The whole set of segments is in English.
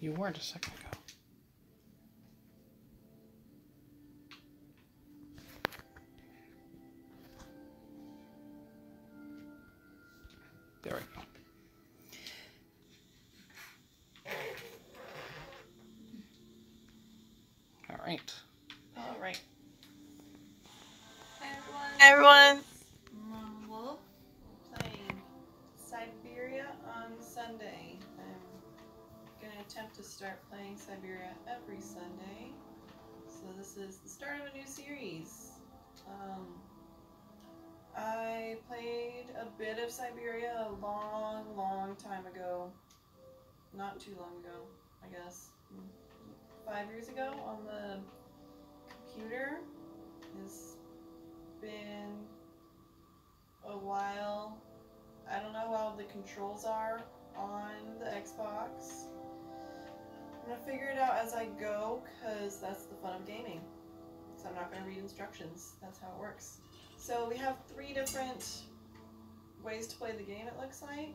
You weren't a second ago. There we go. All right. All right. Hi Hi everyone. Mom Wolf playing Syberia on Sunday. I'm going to attempt to start playing Syberia every Sunday. So this is the start of a new series. I played a bit of Syberia a long time ago. Not too long ago, I guess. 5 years ago on the computer. It's been a while. I don't know how the controls are on the Xbox. I'm gonna figure it out as I go, because that's the fun of gaming. So I'm not gonna read instructions. That's how it works. So we have 3 different ways to play the game, it looks like.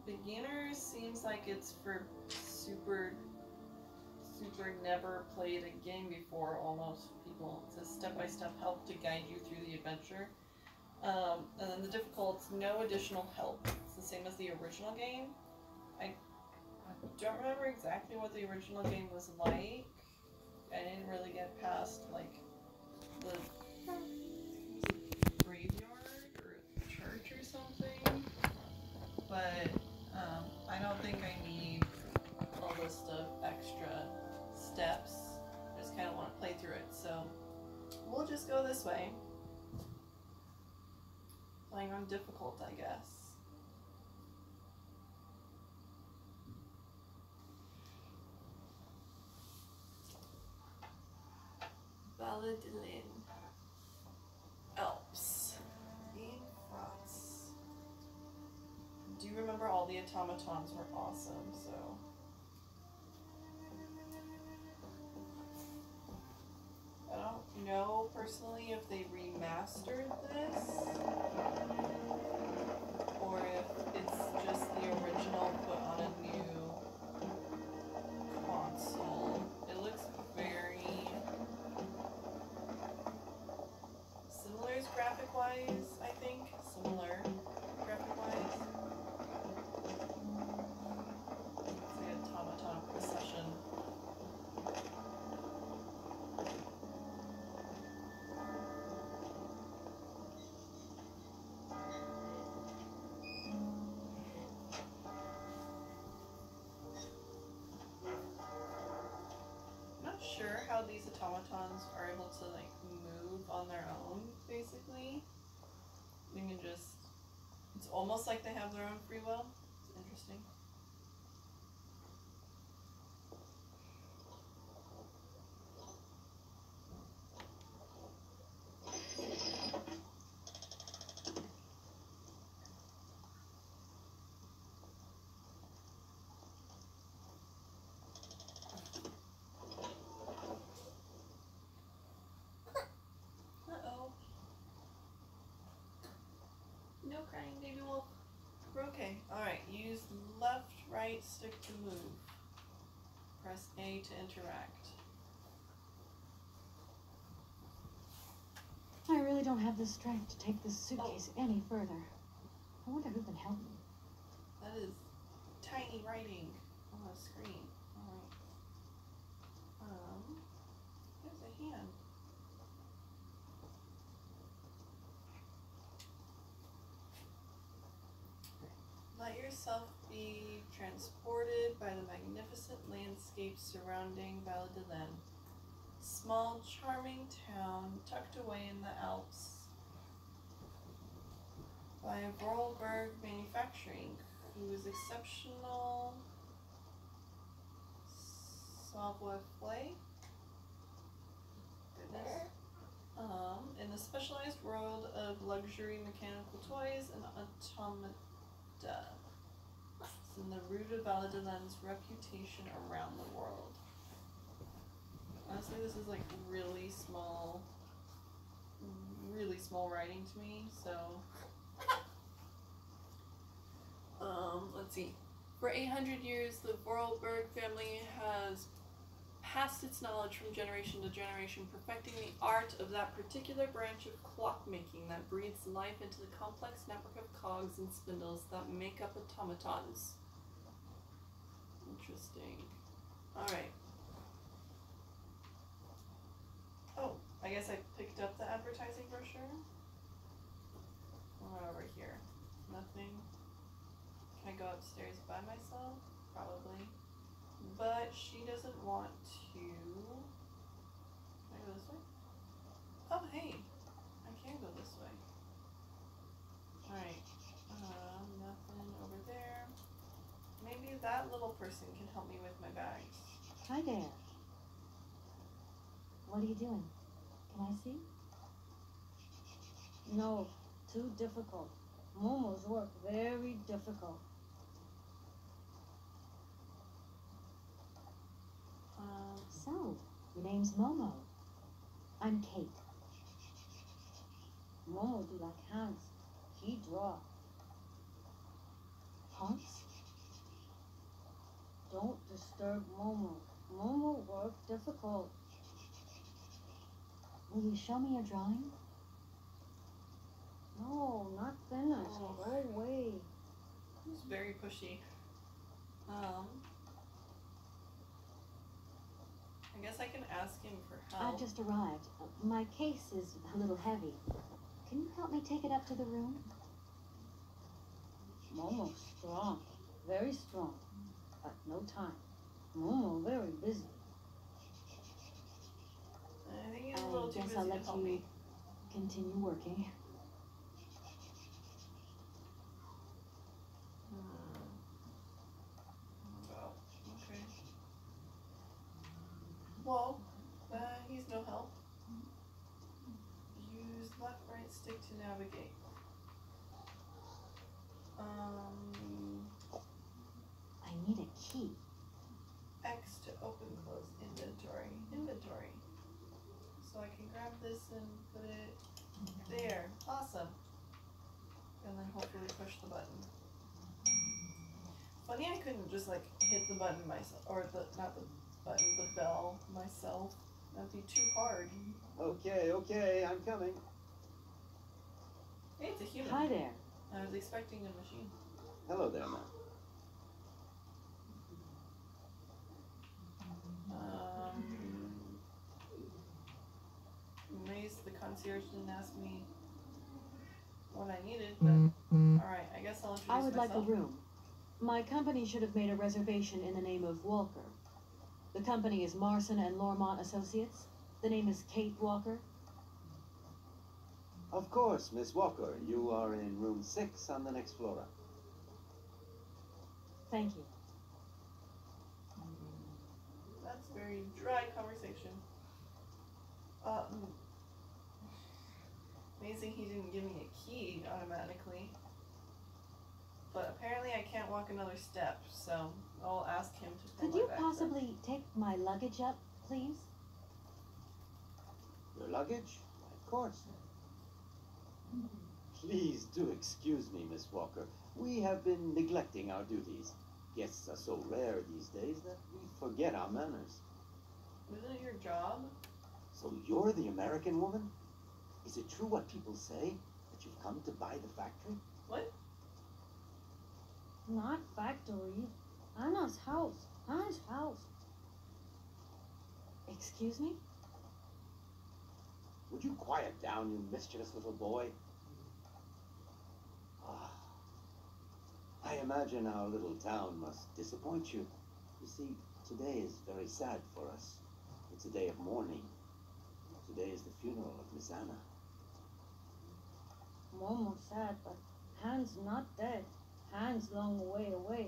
Beginners seems like it's for super never played a game before almost people. It says step-by-step help to guide you through the adventure. And then the difficult, no additional help. It's the same as the original game. I don't remember exactly what the original game was like. I didn't really get past like the graveyard or church or something. But I don't think I need a list of extra steps. I just kind of want to play through it, so we'll just go this way. Playing on difficult, I guess. Baladilin. Alps. Frots. Do you remember all the automatons were awesome, so... I don't know personally if they remastered this or if it's just the original put on a new console. It looks very similar graphic-wise, I think. Similar graphic-wise. It's like automaton procession. Sure how these automatons are able to like move on their own, basically. You can just, it's almost like they have their own free will. It's interesting. No crying, baby wolf. We're okay. Alright, use left, right stick to move. Press A to interact. I really don't have the strength to take this suitcase any further. I wonder who can help me. That is tiny writing on the screen. Alright. There's a hand. Let yourself be transported by the magnificent landscape surrounding Baladilin. Small, charming town tucked away in the Alps by Vorarlberg Manufacturing, whose exceptional savoir-faire, in the specialized world of luxury mechanical toys and automata. It's in the root of Baladilin's reputation around the world. Honestly, this is like really small writing to me, so let's see. For 800 years, the Vorarlberg family has passed its knowledge from generation to generation, perfecting the art of that particular branch of clockmaking that breathes life into the complex network of cogs and spindles that make up automatons. Interesting. Alright. Oh, I guess I picked up the advertising brochure. Over here. Nothing. Can I go upstairs by myself? Probably. But she doesn't want to. Can I go this way? Oh, hey. I can go this way. Alright. Nothing over there. Maybe that little person can help me with my bags. Hi there. What are you doing? Can I see? No, too difficult. Momo's work very difficult. So, your name's Momo. I'm Kate. Momo do like Hans. He draw. Hans? Don't disturb Momo. Momo work difficult. Will you show me your drawing? No, not finished. Oh. Go away. He's very pushy. I guess I can ask him for help. I just arrived. My case is a little heavy. Can you help me take it up to the room? Momo's strong. Very strong. But no time. Momo very busy. I think he's a little too busy I'll to let help you me. continue working. Wow. Okay. Well, he's no help. Use left, right stick to navigate. I need a key. X to open, close inventory. Inventory. So I can grab this and put it there. Awesome. And then hopefully push the button. Funny I couldn't just like hit the button myself, or not the button, the bell myself. That'd be too hard. Okay, I'm coming. Hey, it's a human. Hi there. I was expecting a machine. Hello there, ma'am. Amazed the concierge didn't ask me what I needed, but alright, I guess I'll introduce I would myself. like a room. My company should have made a reservation in the name of Walker. The company is Marson and Lormont Associates. The name is Kate Walker. Of course, Miss Walker. You are in room 6 on the next floor up. Thank you. That's very dry conversation. Amazing he didn't give me a key automatically. But apparently I can't walk another step, so I'll ask him to pull Could my you back possibly take my luggage up, please? Your luggage? Of course. Please do excuse me, Miss Walker. We have been neglecting our duties. Guests are so rare these days that we forget our manners. Isn't it your job? So you're the American woman? Is it true what people say, that you've come to buy the factory? What? Not factory. Anna's house. Anna's house. Excuse me? Would you quiet down, you mischievous little boy? I imagine our little town must disappoint you. You see, today is very sad for us. It's a day of mourning. Today is the funeral of Miss Anna. Momo's sad, but Hans not dead. Hans long way away.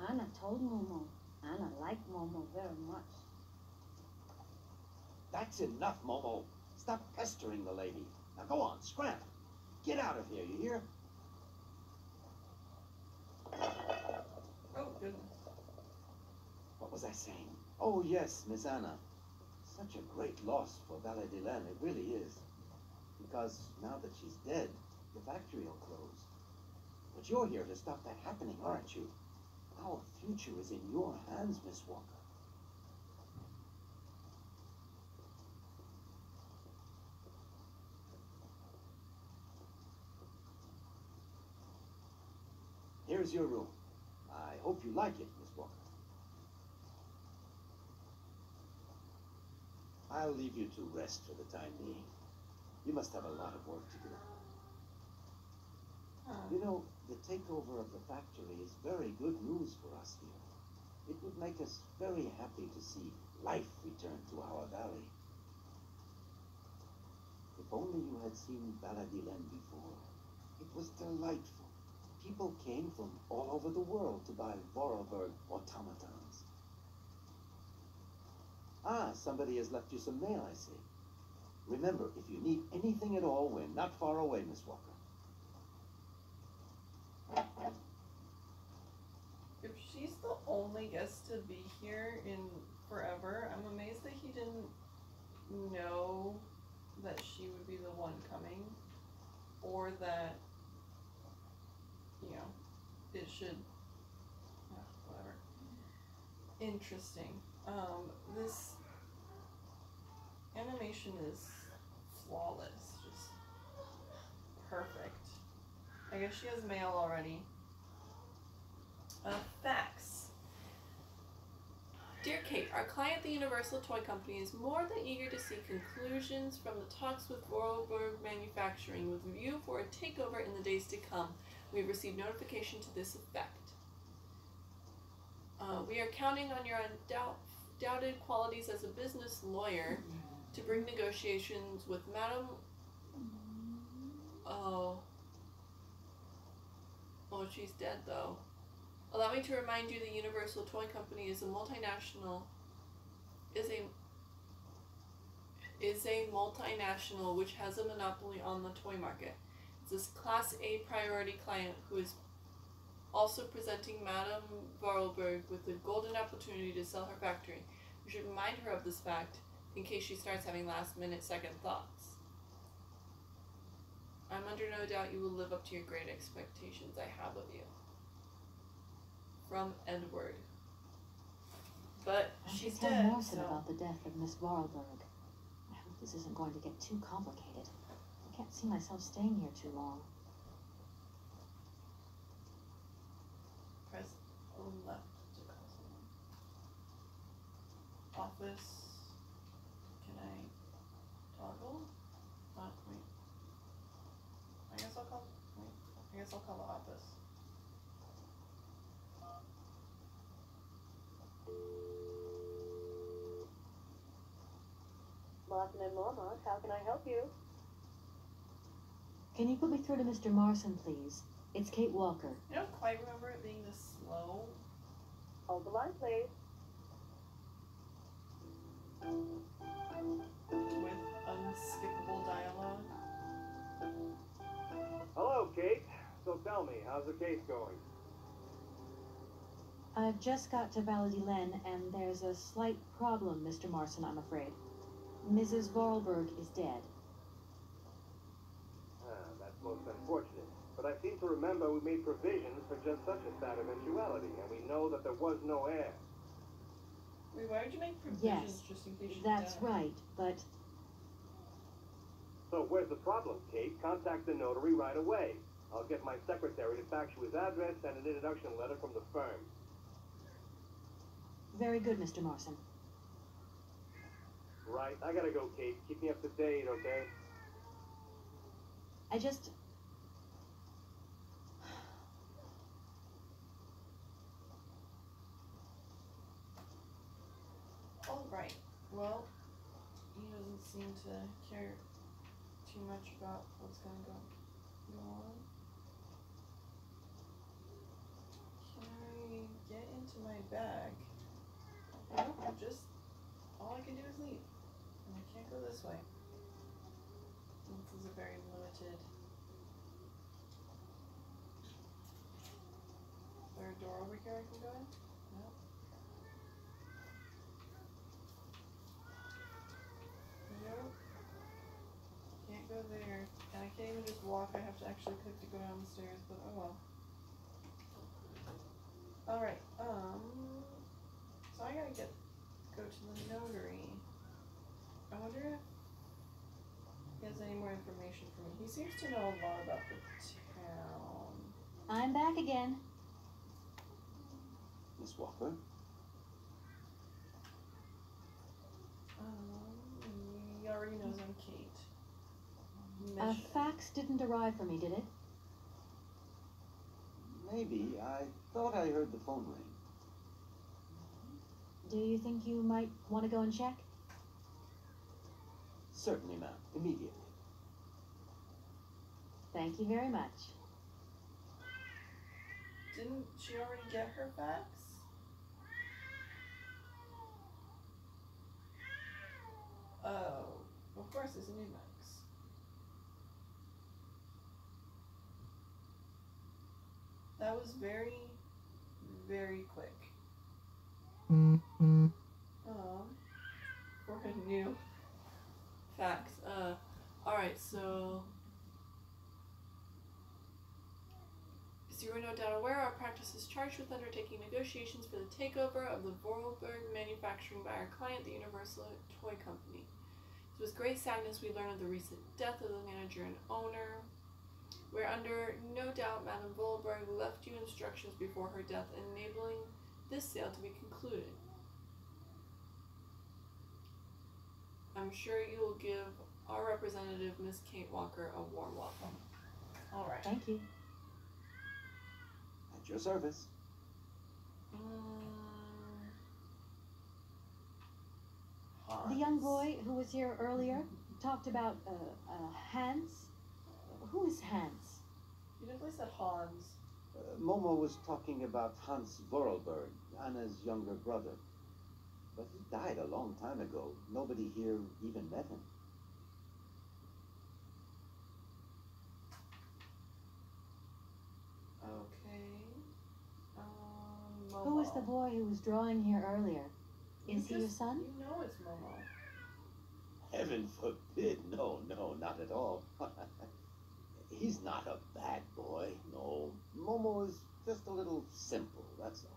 Anna told Momo. Anna liked Momo very much. That's enough, Momo. Stop pestering the lady. Now go on, scram. Get out of here, you hear? Oh, goodness. What was I saying? Oh, yes, Miss Anna. Such a great loss for Valet de Laine, it really is. Because now that she's dead, the factory will close. But you're here to stop that happening, aren't you? Our future is in your hands, Miss Walker. Here's your room. I hope you like it, Miss Walker. I'll leave you to rest for the time being. You must have a lot of work to do. You know, the takeover of the factory is very good news for us here. It would make us very happy to see life return to our valley. If only you had seen Baladilen before. It was delightful. People came from all over the world to buy Vorarlberg automatons. Ah, somebody has left you some mail, I see. Remember, if you need anything at all, we're not far away, Miss Walker. If she's the only guest to be here in forever, I'm amazed that he didn't know that she would be the one coming, or that, you know, it should, whatever. Interesting. This animation is flawless, just perfect. I guess she has mail already. Facts. Dear Kate, our client, the Universal Toy Company, is more than eager to see conclusions from the talks with Vorarlberg Manufacturing with a view for a takeover in the days to come. We have received notification to this effect. We are counting on your undoubted qualities as a business lawyer to bring negotiations with Madam... Oh, she's dead though. Allow me to remind you the Universal Toy Company is a multinational which has a monopoly on the toy market. It's a Class A priority client who is also presenting Madame Vorarlberg with the golden opportunity to sell her factory. You should remind her of this fact in case she starts having last-minute second thoughts. I'm under no doubt you will live up to your great expectations I have of you. From Edward. But she's tell dead, Morrison so... about the death of Miss Vorarlberg. I hope this isn't going to get too complicated. I can't see myself staying here too long. Press left to call someone. Office. Can I toggle? Wait. I guess I'll call the office. Martin and Lormont, how can I help you? Can you put me through to Mr. Marson, please? It's Kate Walker. I don't quite remember it being this slow. Hold the line, please. With unskippable dialogue. Hello, Kate. So tell me, how's the case going? I've just got to Baladilen, and there's a slight problem, Mr. Marson, I'm afraid. Mrs. Vorarlberg is dead. That's most unfortunate. But I seem to remember we made provisions for just such a sad eventuality, and we know that there was no heir. Wait, why would you make provisions Yes, just in case she that's died? right, but So where's the problem, Kate? Contact the notary right away. I'll get my secretary to fax you his address and an introduction letter from the firm. very good, Mr. Marson. Right, I gotta go, Kate. Keep me up to date, okay? I just... Alright, well, he doesn't seem to care too much about what's gonna go on. Can I get into my bag? Nope, just, all I can do is leave. And I can't go this way. This is a very limited... Is there a door over here I can go in? No. Nope. Can't go there. And I can't even just walk, I have to actually click to go down the stairs, but oh well. Alright, so I gotta go to the notary. I wonder if he has any more information for me. He seems to know a lot about the town. I'm back again. Miss Walker? He already knows I'm Kate. A Mission. fax didn't arrive for me, did it? Maybe. I thought I heard the phone ring. Do you think you might want to go and check? Certainly, ma'am. Immediately. Thank you very much. Didn't she already get her fax? Oh, of course it's a new fax. That was very, very quick. For a new Facts. Alright, so. As you are no doubt aware, our practice is charged with undertaking negotiations for the takeover of the Vorarlberg manufacturing by our client, the Universal Toy Company. It was with great sadness we learned of the recent death of the manager and owner. We're under no doubt Madame Vorarlberg left you instructions before her death enabling this sale to be concluded. I'm sure you will give our representative, Miss Kate Walker, a warm welcome. Alright. Thank you. At your service. The young boy who was here earlier talked about Hans. Who is Hans? You definitely said Hans. Momo was talking about Hans Vorarlberg, Anna's younger brother. But he died a long time ago. Nobody here even met him. Okay. Who was the Momo. boy who was drawing here earlier? Is he your son? You know it's Momo. Heaven forbid. No, not at all. He's not a bad boy. No. Momo is just a little simple, that's all.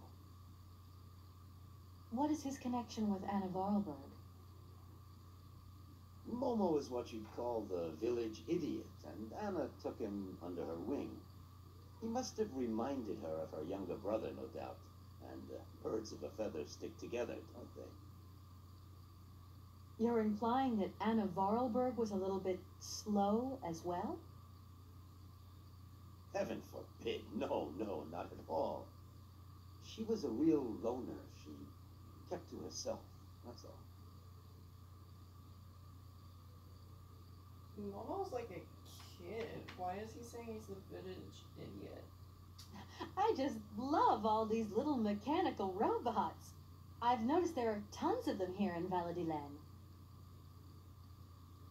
What is his connection with Anna Vorarlberg? Momo is what you'd call the village idiot, and Anna took him under her wing. He must have reminded her of her younger brother, no doubt. And birds of a feather stick together, don't they? You're implying that Anna Vorarlberg was a little bit slow as well? Heaven forbid. No, not at all. She was a real loner. She kept to herself, that's all. Momo's like a kid. Why is he saying he's the village idiot? I just love all these little mechanical robots. I've noticed there are tons of them here in Valadilen.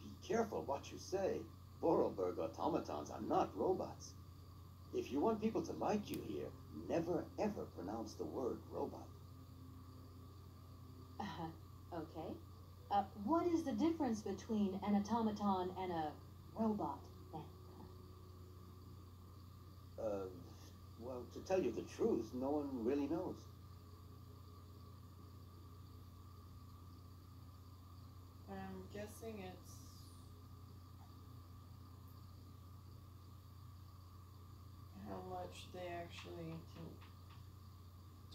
Be careful what you say. Vorarlberg automatons are not robots. If you want people to like you here, never ever pronounce the word robot. Okay. What is the difference between an automaton and a robot, then? Well, to tell you the truth, no one really knows. I'm guessing it's how much they actually can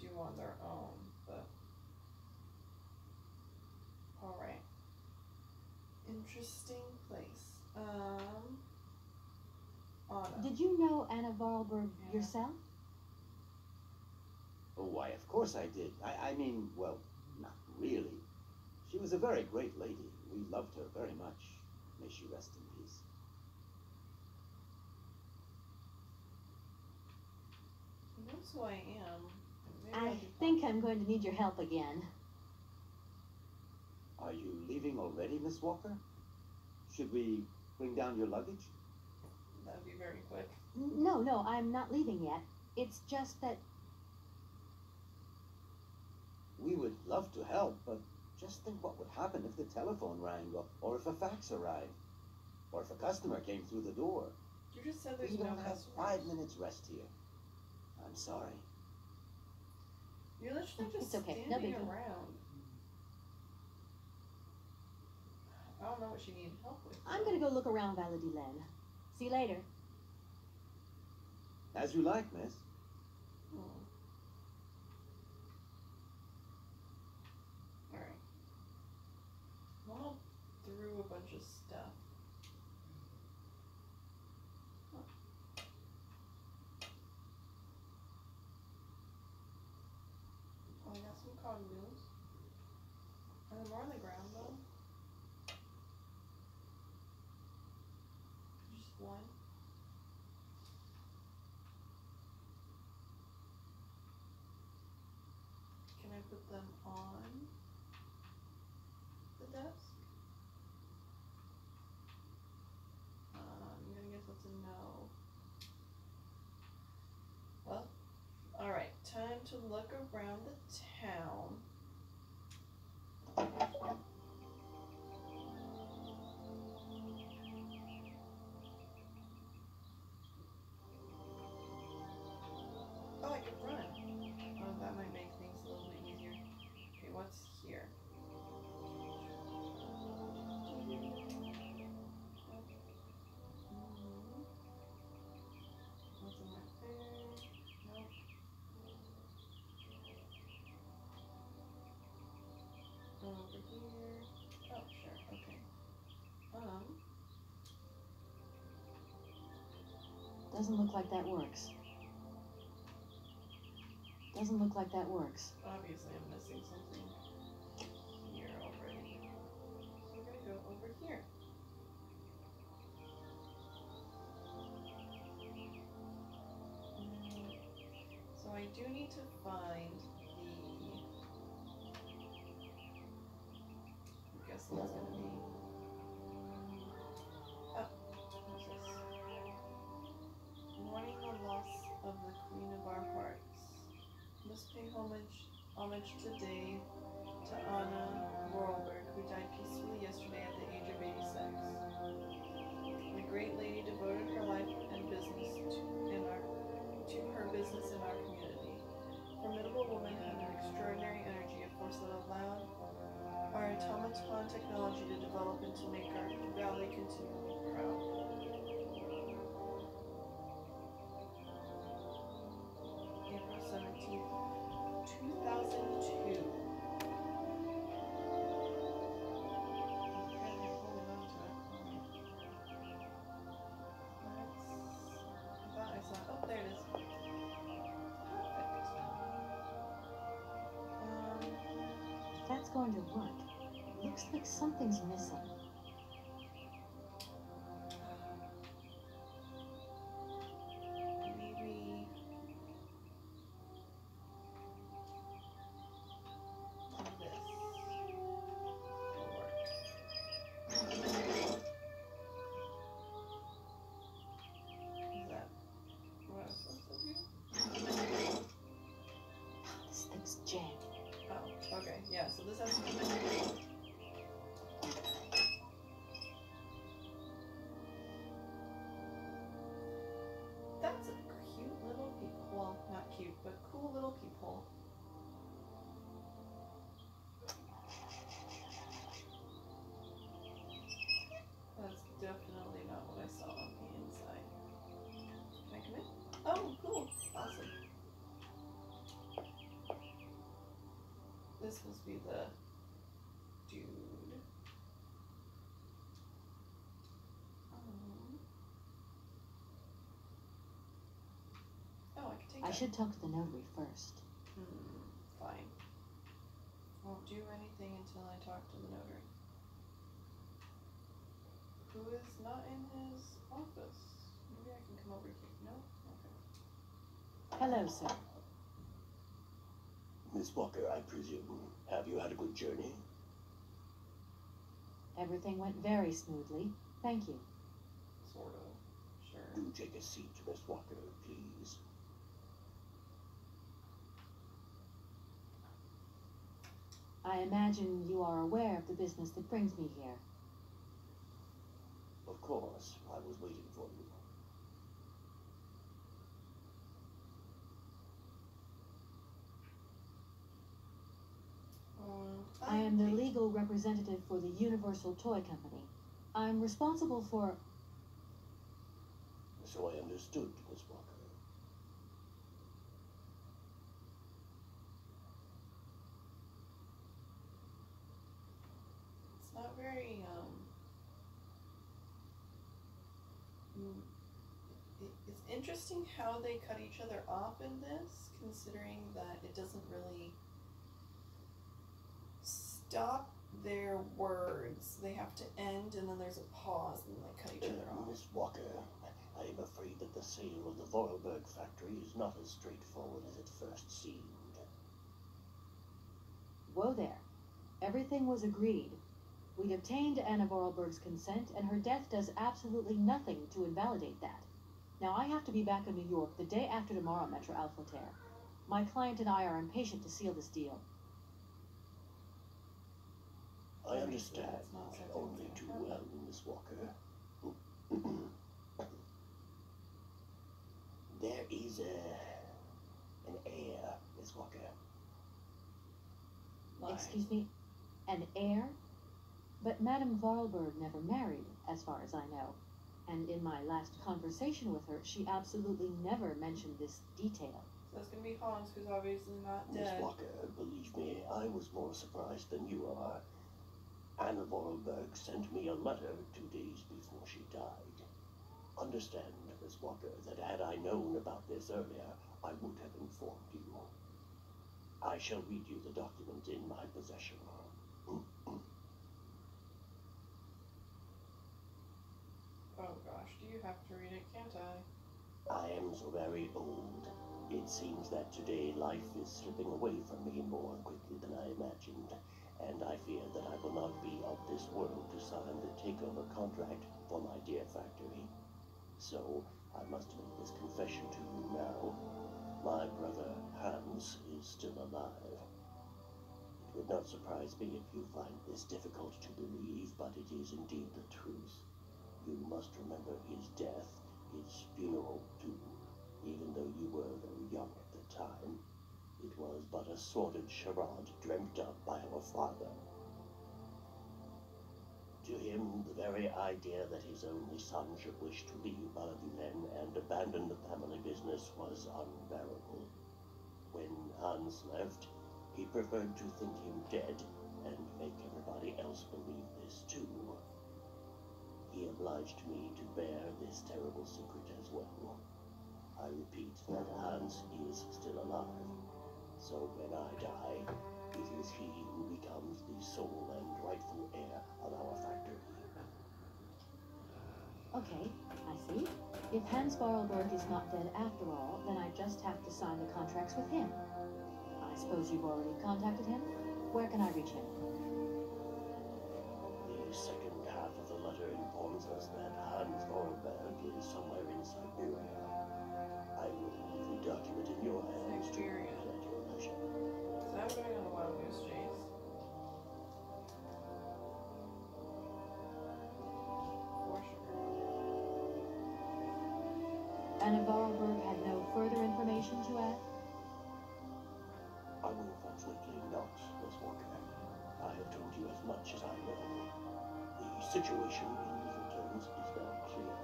do on their own, but alright. Interesting place. Anna. Did you know Anna Vorarlberg Yeah. yourself? Oh, why, of course I did. I mean, well, not really. She was a very great lady. We loved her very much. May she rest in peace. He knows who I am. Maybe I I'll be think I'm going to need your help again. Are you leaving already, Miss Walker? Should we bring down your luggage? That'd be very quick. No, I'm not leaving yet. It's just that We would love to help, but just think what would happen if the telephone rang, or if a fax arrived, or if a customer came through the door. You just said there's We no don't have customers. 5 minutes rest here. I'm sorry. You're literally just It's okay. standing No biggie. around. I don't know what she needs help with. I'm gonna go look around Valadilen. See you later. As you like, miss. Alright. Well, through a bunch of stuff. Huh. Oh, I got some cogwheels. Are there more on the ground though? Just one. Can I put them on the desk? I guess that's a no. Well, alright, time to look around the town. Oh, I could run. Oh, that might make things a little bit easier. Okay, what's here? Nothing right there. Nope. Over here. Oh, sure. Okay. Doesn't look like that works. Doesn't look like that works. Obviously I'm missing something here already. So we're gonna go over here. So I do need to find the... I'm guessing it's gonna be... Oh, what's this? Mourning the loss of the Queen of our hearts. Must pay homage today to Anna Vorarlberg, who died peacefully yesterday at the age of 86. The great lady devoted her life and business to her business in our community. Formidable woman had an extraordinary energy, a force that allowed our automaton technology to develop and to make our valley continually proud. April 17th, 2002. Apparently I'm holding on to it. I thought I saw it. Oh, there it is. Perfect. If that's going to work, looks like something's missing. Maybe this will work. Is that what I'm supposed to do? This thing's jammed. Oh, okay, yeah, so this has to be... That's a cute little peephole. Well, not cute, but cool little peephole. That's definitely not what I saw on the inside. Can I come in? Oh, cool. Awesome. This must be the dude. Oh, I can take I that. should talk to the notary first. Fine. Won't do anything until I talk to the notary. Who is not in his office. Maybe I can come over here. No? Okay. Hello, sir. Miss Walker, I presume. Have you had a good journey? Everything went very smoothly. Thank you. Sort of. Sure. Do take a seat, Miss Walker, please. I imagine you are aware of the business that brings me here. Of course, I was waiting for you. representative for the Universal Toy Company. I'm responsible for... So I understood, Miss Walker. It's not very, it's interesting how they cut each other off in this, considering that it doesn't really stop their words. They have to end, and then there's a pause, and they cut each other off. Miss Walker, I am afraid that the sale of the Vorarlberg factory is not as straightforward as it first seemed. Whoa there. Everything was agreed. We'd obtained Anna Vorarlberg's consent, and her death does absolutely nothing to invalidate that. Now, I have to be back in New York the day after tomorrow, Metro Alpha Terre. My client and I are impatient to seal this deal. I understand only too well, Miss Walker. There is an heir, Miss Walker. Excuse me? An heir? But Madame Vorarlberg never married, as far as I know. And in my last conversation with her, she absolutely never mentioned this detail. So it's gonna be Hans, who's obviously not Miss dead. Walker, believe me, I was more surprised than you are. Anna Vorarlberg sent me a letter 2 days before she died. Understand, Miss Walker, that had I known about this earlier, I would have informed you. I shall read you the document in my possession. Oh gosh, do you have to read it? Can't I? I am so very old. It seems that today life is slipping away from me more quickly than I imagined, and I fear that I will not be of this world to sign the takeover contract for my dear factory. So, I must make this confession to you now. My brother, Hans, is still alive. It would not surprise me if you find this difficult to believe, but it is indeed the truth. You must remember his death, his funeral too, even though you were very young at the time. It was but a sordid charade dreamt up by our father. To him, the very idea that his only son should wish to leave Baladunen and abandon the family business was unbearable. When Hans left, he preferred to think him dead and make everybody else believe this too. He obliged me to bear this terrible secret as well. I repeat that Hans is still alive. So when I die, it is he who becomes the sole and rightful heir of our factory. Okay, I see. If Hans Vorarlberg is not dead after all, then I just have to sign the contracts with him. I suppose you've already contacted him? Where can I reach him? The second half of the letter informs us that Hans Vorarlberg is somewhere in Syberia. I will leave the document in your hands to read at your leisure. So I'm going on a wild goose chase. For sure. Anna Vorarlberg had no further information to add? I will fortunately not, Miss Walker. I have told you as much as I know. The situation in legal terms is now clear.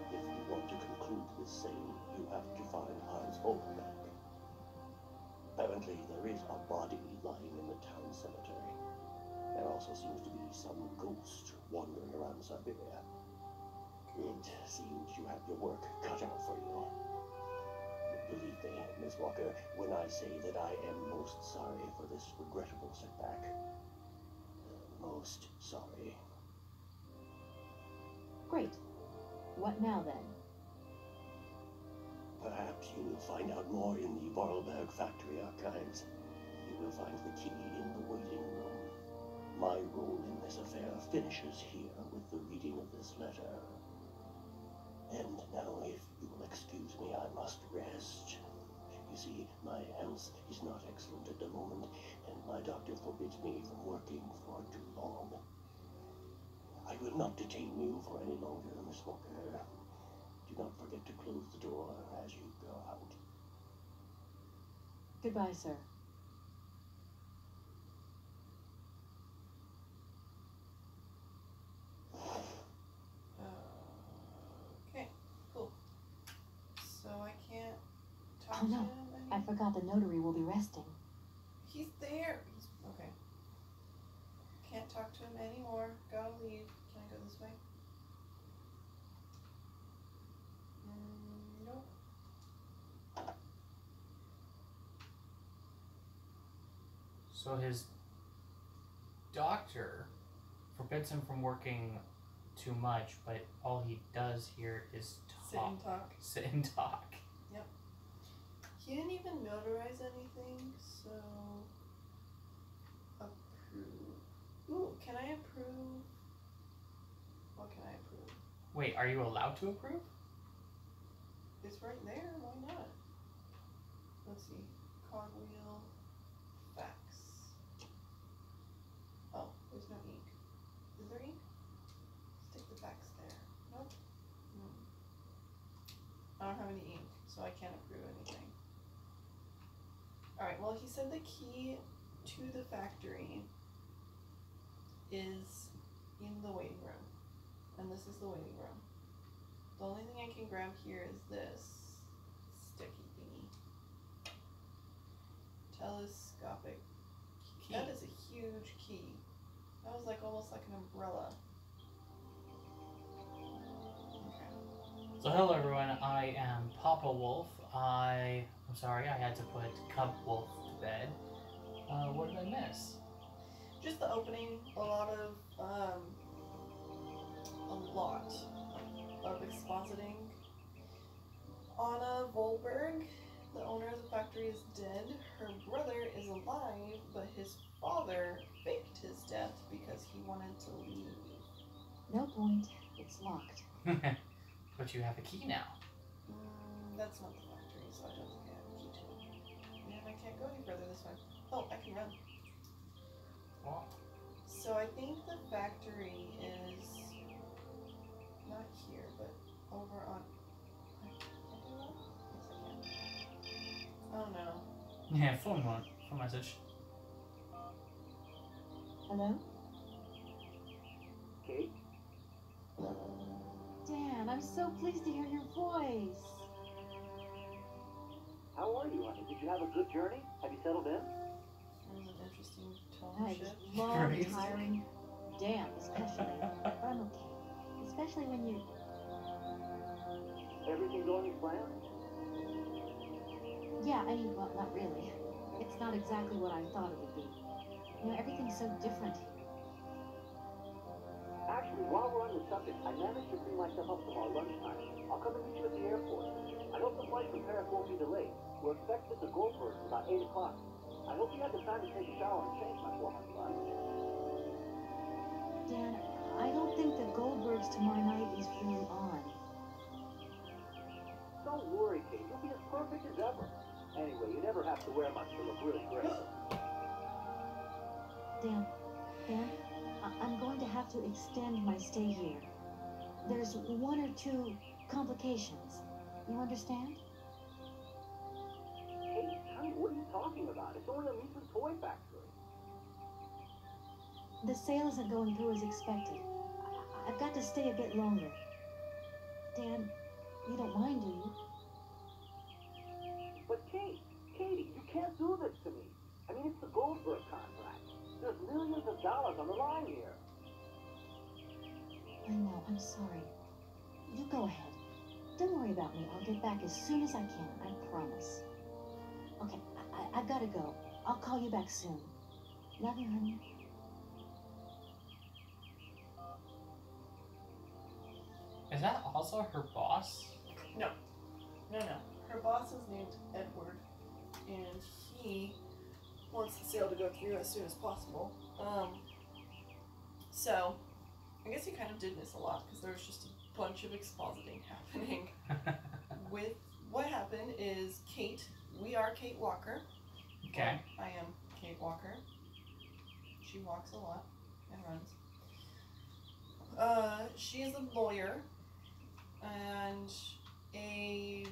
If you want to conclude this sale, you have to find Hans Vorarlberg. Apparently, there is a body lying in the town cemetery. There also seems to be some ghost wandering around Syberia. It seems you have your work cut out for you. Believe me, Miss Walker, when I say that I am most sorry for this regrettable setback. Most sorry. Great. What now then? Perhaps you will find out more in the Vorarlberg factory archives. You will find the key in the waiting room. My role in this affair finishes here with the reading of this letter. And now, if you will excuse me, I must rest. You see, my health is not excellent at the moment, and my doctor forbids me from working for too long. I will not detain you for any longer, Miss Walker. Do not forget to close the door as you go out. Goodbye, sir. forgot the notary will be resting. He's there. He's okay. Can't talk to him anymore. Gotta leave. Can I go this way? Nope. So his doctor forbids him from working too much, but all he does here is Sit and talk. Sit and talk. Yep. He didn't even notarize anything, so approve. Ooh, can I approve? What can I approve? Wait, are you allowed to approve? It's right there. Why not? Let's see. Cogwheel. Fax. Oh, there's no ink. Is there ink? Stick the fax there. Nope. I don't have any ink, so I can't approve anything. Alright, well, he said the key to the factory is in the waiting room. And this is the waiting room. The only thing I can grab here is this sticky thingy. Telescopic key. That is a huge key. That was like almost like an umbrella. Okay. So hello everyone, I am Papa Wolf. I'm sorry, I had to put Cub Wolf to bed. What did I miss? Just the opening, a lot of expositing. Anna Volberg, the owner of the factory, is dead. Her brother is alive, but his father faked his death because he wanted to leave. No point. It's locked. But you have a key now. That's not the factory, so I don't think I have a key to it. And I can't go any further this way. Oh, I can run. Well, So I think the factory is not here, but over on. Can I do that? Yes, I can. Oh no. yeah, phone message. Hello? Kate? Dan, I'm so pleased to hear your voice. How are you, honey? Did you have a good journey? Have you settled in? That was an interesting tone I shift. just long, Crazy. tiring. Damn, especially. But I'm okay. Especially when you... Everything going as planned? Yeah, I mean, well, not really. It's not exactly what I thought it would be. You know, everything's so different here. Actually, while we're on the subject, I managed to free myself up tomorrow lunchtime. I'll come and meet you at the airport. I hope the flight from Paris won't be delayed. We're expected to Goldberg's about 8 o'clock. I hope you had the time to take a shower and change my clothes. Dan, I don't think the Goldbergs tomorrow night is really on. Don't worry, Kate. You'll be as perfect as ever. Anyway, you never have to wear much to look really great. Dan, I'm going to have to extend my stay here. There's one or two complications. You understand? Kate, honey, what are you talking about? It's only a amusement toy factory. The sale isn't going through as expected. I've got to stay a bit longer. Dan, you don't mind, do you? But Katie, you can't do this to me. I mean, it's the Goldberg contract. There's millions of dollars on the line here. I know, I'm sorry. You go ahead. Don't worry about me. I'll get back as soon as I can, I promise. Okay, I've got to go. I'll call you back soon. Love you, honey. Is that also her boss? No. Her boss is named Edward, and he wants the sale to go through as soon as possible. So I guess he kind of did miss a lot because there was just a bunch of expositing happening. With what happened is Kate. We are Kate Walker. Okay. Well, I am Kate Walker. She walks a lot and runs. She is a lawyer, and a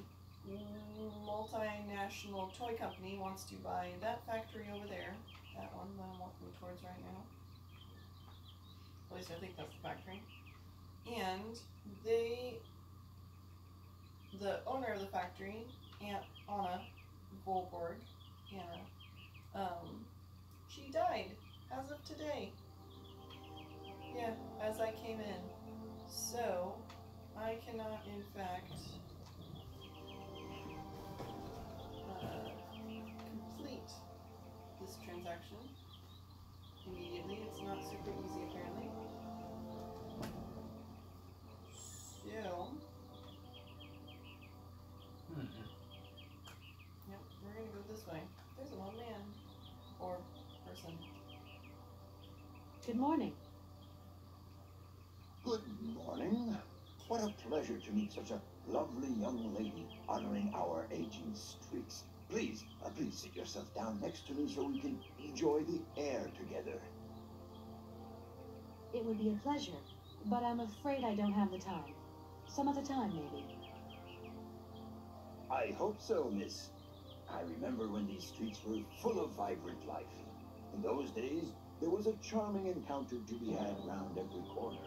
multinational toy company wants to buy that factory over there, that one that I'm walking towards right now. At least I think that's the factory. And the owner of the factory, Aunt Anna Volborg, Hannah, she died as of today. Yeah, as I came in. So, I cannot, in fact, complete this transaction immediately. It's not super easy, apparently. So, yep, we're gonna go this way. There's an old man. Or person. Good morning. Good morning. What a pleasure to meet such a lovely young lady honoring our aging streaks. Please, please sit yourself down next to me so we can enjoy the air together. It would be a pleasure, but I'm afraid I don't have the time. Some other time, maybe. I hope so, miss. I remember when these streets were full of vibrant life. In those days, there was a charming encounter to be had round every corner.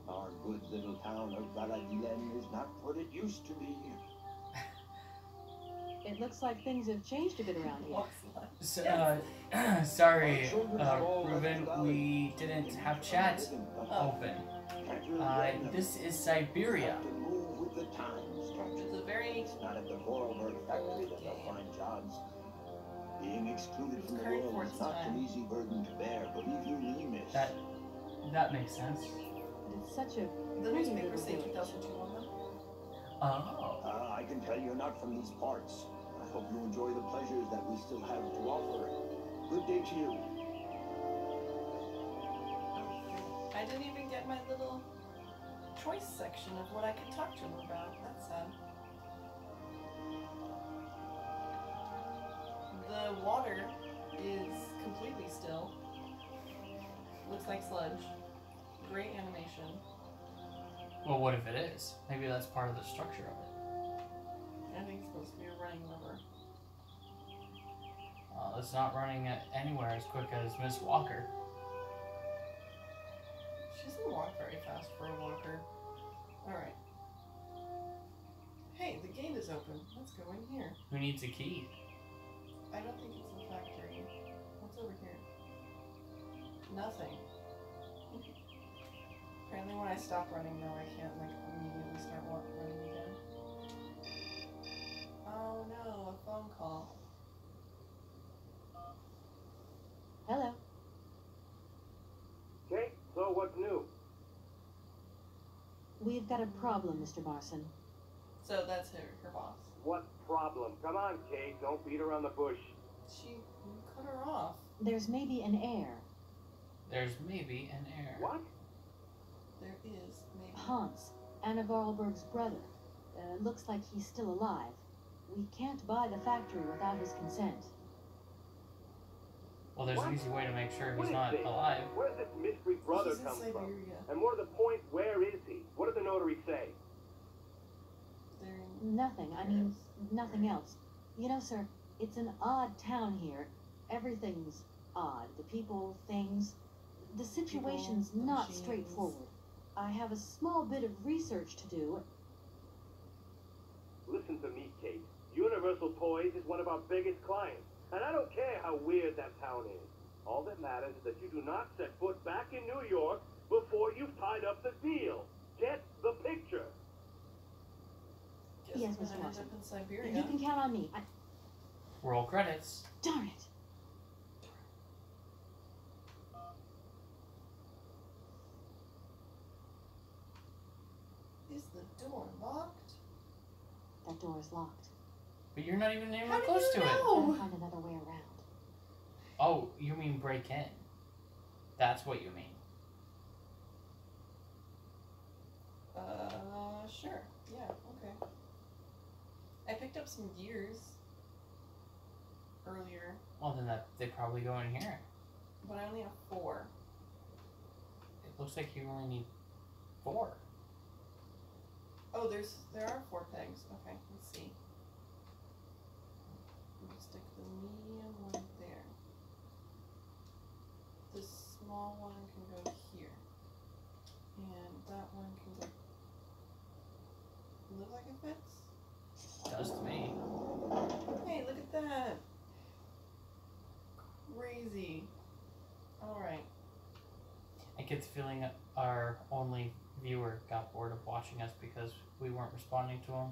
Our good little town of Valadilen is not what it used to be. It looks like things have changed a bit around here. So, sorry, Ruben, we didn't have chat open. This is Syberia. It's a very It's not at the Vorarlberg factory that they'll find jobs. Being excluded from the world is not an easy burden to bear, believe you me, miss. That makes sense. But it's such a The pretty newspaper little say village. 2002 on them. Oh. I can tell you're not from these parts. I hope you enjoy the pleasures that we still have to offer. Good day to you. I didn't even get my little choice section of what I could talk to him about. That's sad. The water is completely still. Looks like sludge. Great animation. Well, what if it is? Maybe that's part of the structure of it. I think it's supposed to be a running river. It's not running anywhere as quick as Miss Walker. She doesn't walk very fast for a walker. Alright. Hey, the gate is open. Let's go in here. Who needs a key? I don't think it's a factory. What's over here? Nothing. Apparently when I stop running though, I can't like immediately start running again. Oh no, a phone call. Hello. Okay, so what's new? We've got a problem, Mr. Marson. So that's her boss. What problem? Come on, Kate, don't beat around the bush. She cut her off. There's maybe an heir. There's maybe an heir. What? There is maybe. Hans, Anna Vorarlberg's brother. Looks like he's still alive. We can't buy the factory without his consent. Well, there's an easy way to make sure What he's is not this? alive. Where does this mystery brother He's in come from? Syberia. And more to the point, where is he? What did the notary say? They're Nothing. I mean, nothing else. You know, sir, it's an odd town here. Everything's odd. The people, things. The situation's People, not machines. straightforward. I have a small bit of research to do. Listen to me, Kate. Universal Toys is one of our biggest clients. And I don't care how weird that town is. All that matters is that you do not set foot back in New York before you've tied up the deal. Get the picture. Guess Yes, we're Mr. gonna end Watson. up in Syberia. You can count on me. Roll credits. Darn it. Is the door locked? That door is locked. But you're not even anywhere How close do to you it. know? Gotta find another way around. Oh, you mean break in. That's what you mean. Sure. Yeah, okay. I picked up some gears earlier, Well, then they probably go in here. but I only have 4. It looks like you only need 4. Oh, there are 4 pegs. Okay, let's see. I'm gonna stick the medium one there. This small one can go here. And that one can go. Look like it fits? Does to me. Hey, crazy. Alright. I get the feeling our only viewer got bored of watching us because we weren't responding to him.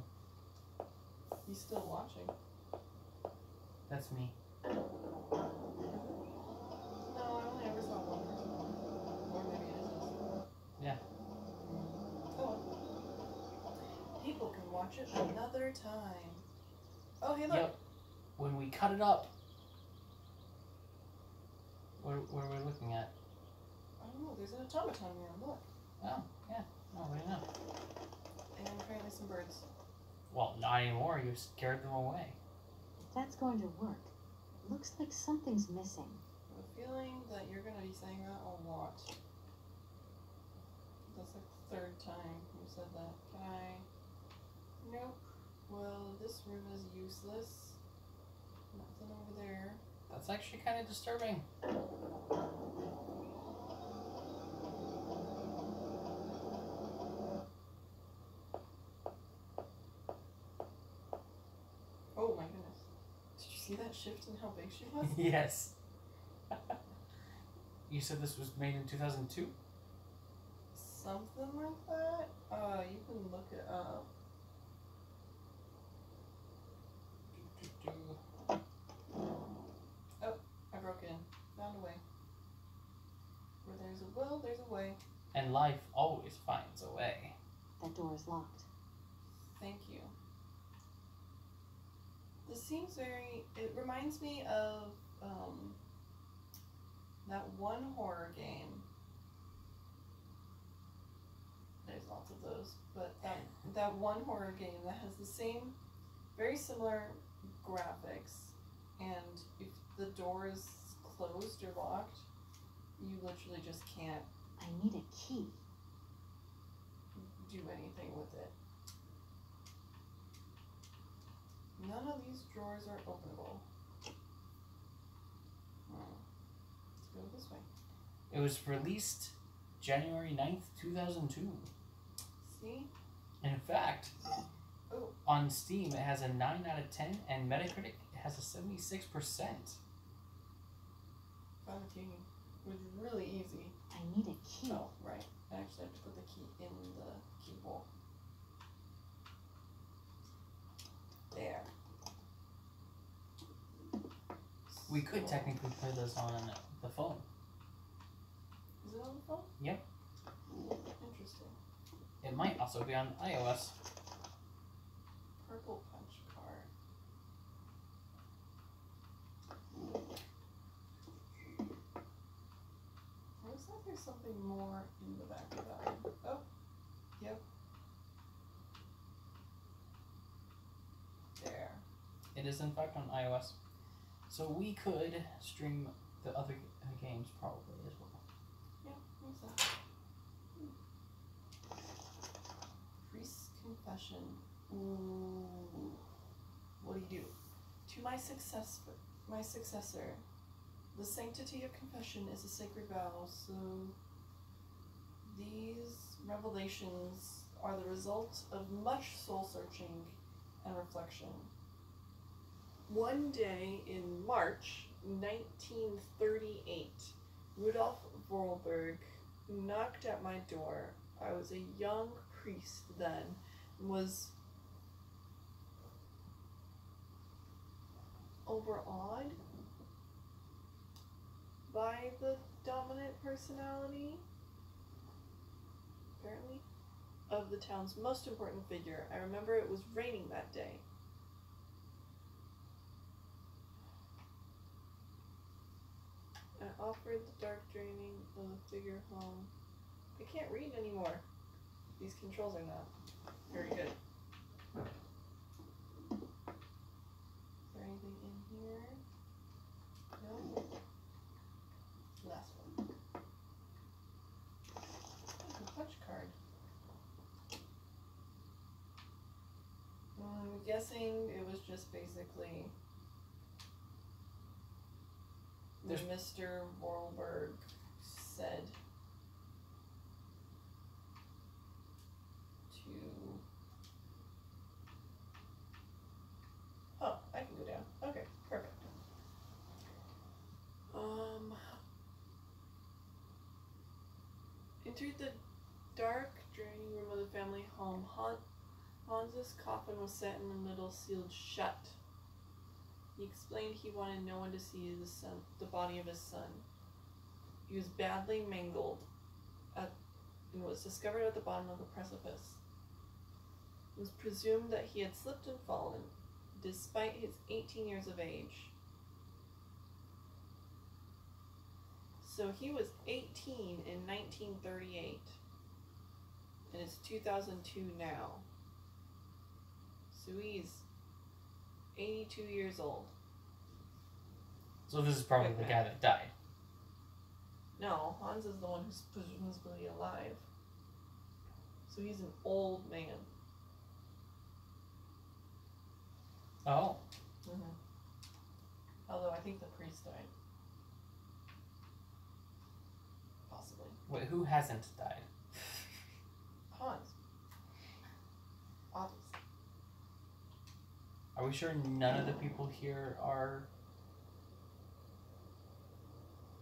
He's still watching. That's me. No, I only ever saw one person. Or maybe it is us. Yeah. Oh. People can watch it another time. Oh, hey, look. Yep. When we cut it up. What are we looking at? I don't know. There's an automaton here. Look. Oh, yeah. Oh, I know. And apparently some birds. Well, not anymore. You scared them away. If that's going to work, looks like something's missing. I have a feeling that you're going to be saying that a lot. That's like the third time you said that. Can I? Nope. Well, this room is useless. Nothing over there. That's actually kind of disturbing. Oh my goodness. Did you see that shift in how big she was? Yes. You said this was made in 2002? Something like that? You can look it up. Oh, I broke in. Found a way. Where there's a will, there's a way. And life always finds a way. That door is locked. Thank you. This seems it reminds me of that one horror game. There's lots of those, but that one horror game that has the same, very similar graphics, and if the door is closed or locked, you literally just can't I need a key. do anything with it. None of these drawers are openable. Let's go this way. It was released January 9th, 2002. See? In fact, Oh. on Steam it has a 9 out of 10, and Metacritic has a 76%. Found the key. It was really easy. I need a key. Oh, right. I actually have to put the key in the key bowl. There. We could So- technically play this on the phone. Is it on the phone? Yep. Interesting. It might also be on iOS. Purple punch card. Looks like there's something more in the back of that one. Oh, yep. There. It is in fact on iOS. So we could stream the other games probably as well. Yeah, I think so. Priest's confession. Ooh. What do you do? To my successor. The sanctity of confession is a sacred vow, so these revelations are the result of much soul searching and reflection. One day in March 1938, Rudolf Vorarlberg knocked at my door. I was a young priest then, and was overawed by the dominant personality, apparently, of the town's most important figure. I remember it was raining that day. I offered the dark draining of the figure home. I can't read anymore. These controls are not very good. Is there anything in here? No? Last one. A punch card. I'm guessing it was just basically There's- Mr. Vorarlberg said to... Oh, I can go down. Okay, perfect. Entered the dark, draining room of the family home. Hans's coffin was set in the middle, sealed shut. He explained he wanted no one to see the body of his son. He was badly mangled and was discovered at the bottom of a precipice. It was presumed that he had slipped and fallen, despite his 18 years of age. So he was 18 in 1938, and it's 2002 now. So he's 82 years old. So this is probably the guy that died. No, Hans is the one who's presumably alive. So he's an old man. Oh. Mm-hmm. Although I think the priest died. Possibly. Wait, who hasn't died? Hans. Obviously. Are we sure none of the people here are...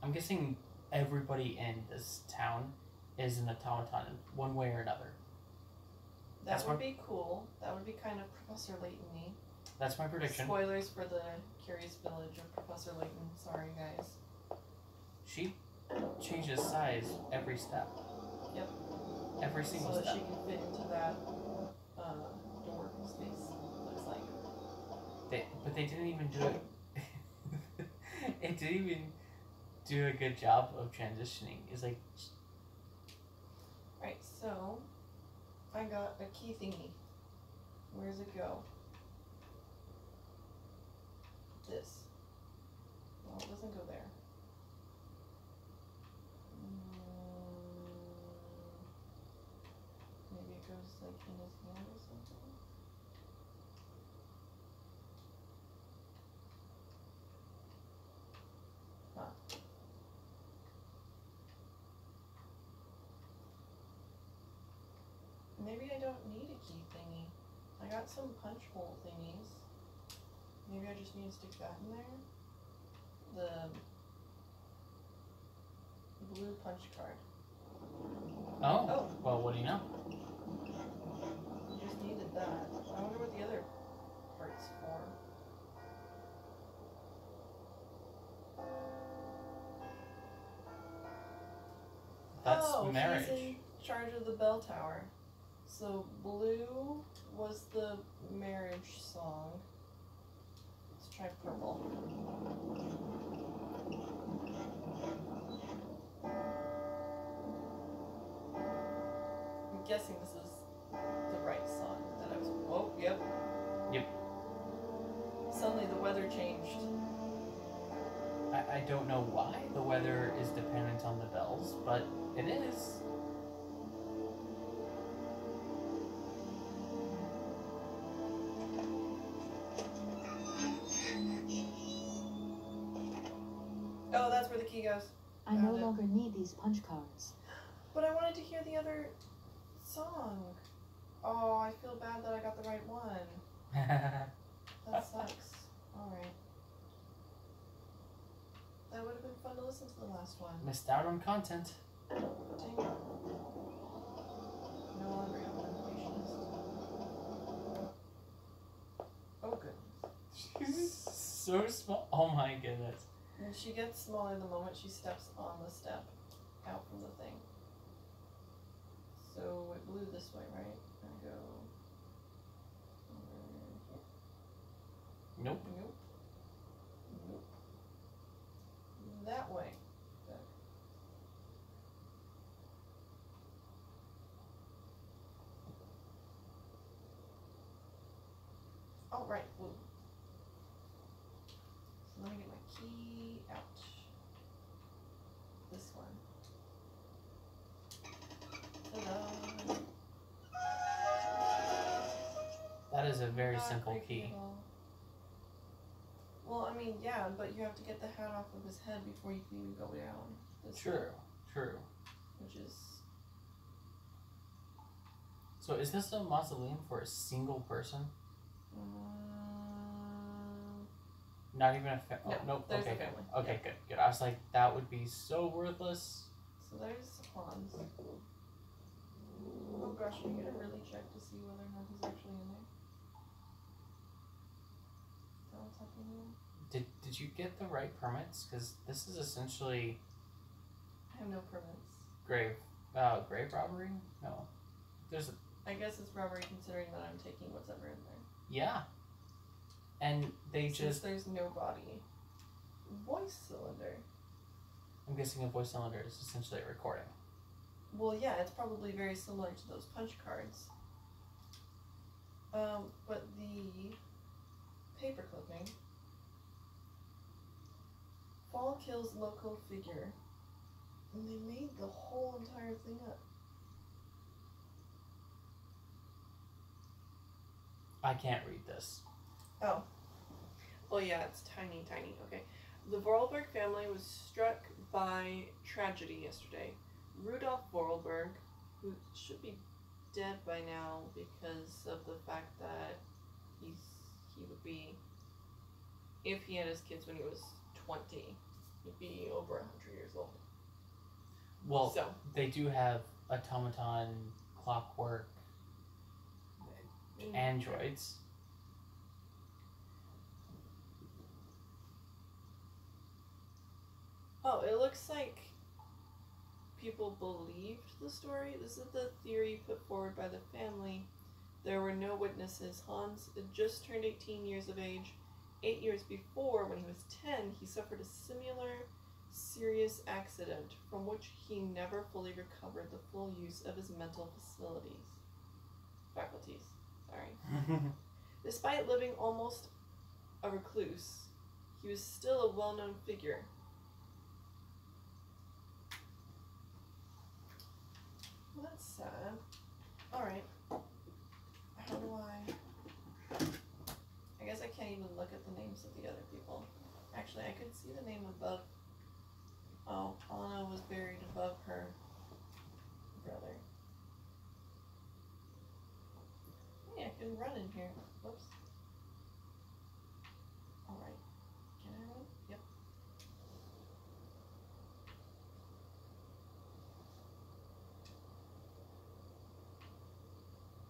I'm guessing everybody in this town is an automaton in one way or another. That would be cool. That would be kind of Professor Layton-y. That's my prediction. Spoilers for the Curious Village of Professor Layton. Sorry, guys. She changes size every step. Yep. Every single step. So that step. she can fit into that door space, looks like. But they didn't even do it. It didn't even do a good job of transitioning. It's like... Right, so I got a key thingy. Where does it go? This. Well, it doesn't go there. Maybe it goes like in his hand or something. Huh. Maybe I don't need a key thingy. I got some punch hole thingies. Maybe I just need to stick that in there. The blue punch card. Oh. Well, what do you know? I just needed that. I wonder what the other part's for. That's marriage. He's in charge of the bell tower. So blue was the marriage song. Let's try purple. I'm guessing this is the right song that I was. Oh, yep. Yep. Suddenly the weather changed. I don't know why the weather is dependent on the bells, but it is. Oh, that's where the key goes. I no longer need these punch cards. But I wanted to hear the other song. Oh, I feel bad that I got the right one. That sucks. Alright. That would have been fun to listen to the last one. Missed out on content. Dang it. No longer have an informationist. Oh, goodness. She's so small. Oh my goodness. And she gets smaller the moment she steps on the step out from the thing. So it blew this way, right? And go over here. Nope. Nope. Nope. That way. Back. Oh, right. Blue. So let me get my key out. This one. Ta-da. That is a very Not simple creepy key. at all. Well, I mean, yeah, but you have to get the hat off of his head before you can even go down. True. True. Which is... So is this a mausoleum for a single person? Not even a family? No, Oh, nope. there's Okay, a family. good. Okay, Yeah. good. I was like, that would be so worthless. So there's Hans. Oh gosh, are you gonna really check to see whether or not he's actually in there? Is that what's happening? Did you get the right permits? Because this is essentially I have no permits. grave robbery? No. There's a, I guess it's robbery considering that I'm taking what's ever in there. yeah. And they Since there's no body. Voice cylinder. I'm guessing a voice cylinder is essentially a recording. Well, yeah, it's probably very similar to those punch cards. But the paper clipping. Fall kills local figure. And they made the whole entire thing up. I can't read this. Oh. Oh yeah, it's tiny, tiny. Okay. The Vorarlberg family was struck by tragedy yesterday. Rudolf Vorarlberg, who should be dead by now because of the fact that he would be, if he had his kids when he was 20, he'd be over 100 years old. Well, So. they do have automaton, clockwork, androids. Oh, it looks like people believed the story. This is the theory put forward by the family. There were no witnesses. Hans had just turned 18 years of age. 8 years before, when he was 10, he suffered a similar serious accident from which he never fully recovered the full use of his mental faculties. Sorry. Despite living almost a recluse, he was still a well-known figure. Well, that's sad. Alright. How do I guess I can't even look at the names of the other people. Actually, I could see the name above. Oh, Anna was buried above her brother. Hey, I can run in here. Whoops. Alright. Can I run? Yep.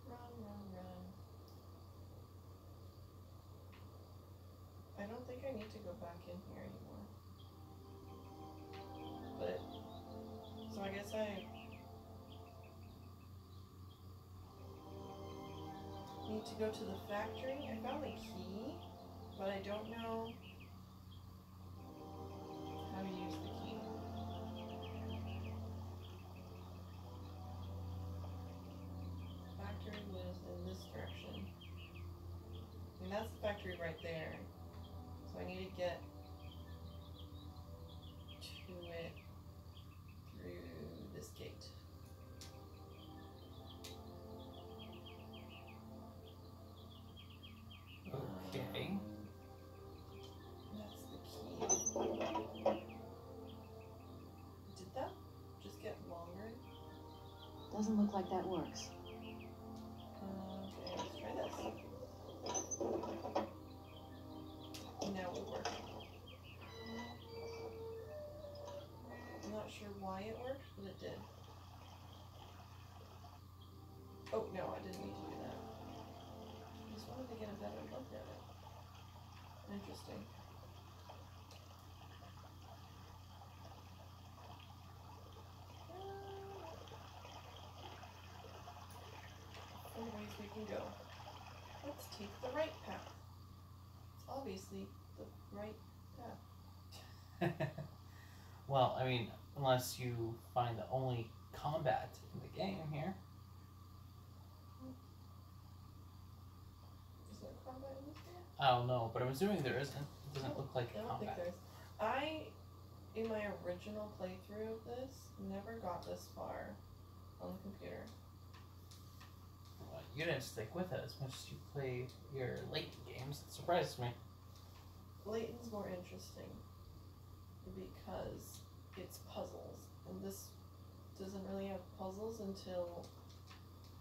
Run, run, run. I don't think I need to go back in here anymore. But, so I guess I need to go to the factory. I found the key, but I don't know how to use the key. Factory was in this direction. And that's the factory right there. So I need to get to it through this gate. Okay. That's the key. Did that just get longer? Doesn't look like that works. Okay, let's try this. Now it worked. I'm not sure why it worked, but it did. Oh, no, I didn't need to do that. I just wanted to get a better look at it. Interesting. Ways we can go. Let's take the right path. It's obviously the right path. Well, I mean, unless you find the only combat in the game here. Is there combat in this game? I don't know, but I'm assuming there isn't. It doesn't look like I don't think combat. there's. In my original playthrough of this, never got this far on the computer. Well, you didn't stick with it as much as you play your late games. It surprises me. Layton's more interesting because it's puzzles, and this doesn't really have puzzles until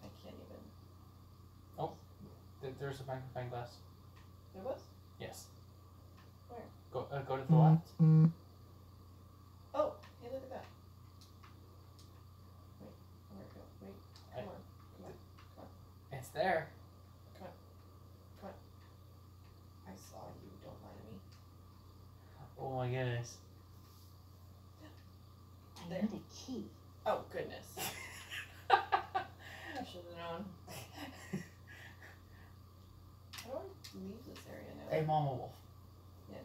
I can't even. Oh, there's a magnifying glass. There was? Yes. Where? Go to the left. Oh, hey, look at that. I There. need a key. Oh, goodness. I should have known. How do I leave this area now? Hey, Mama Wolf, Yes.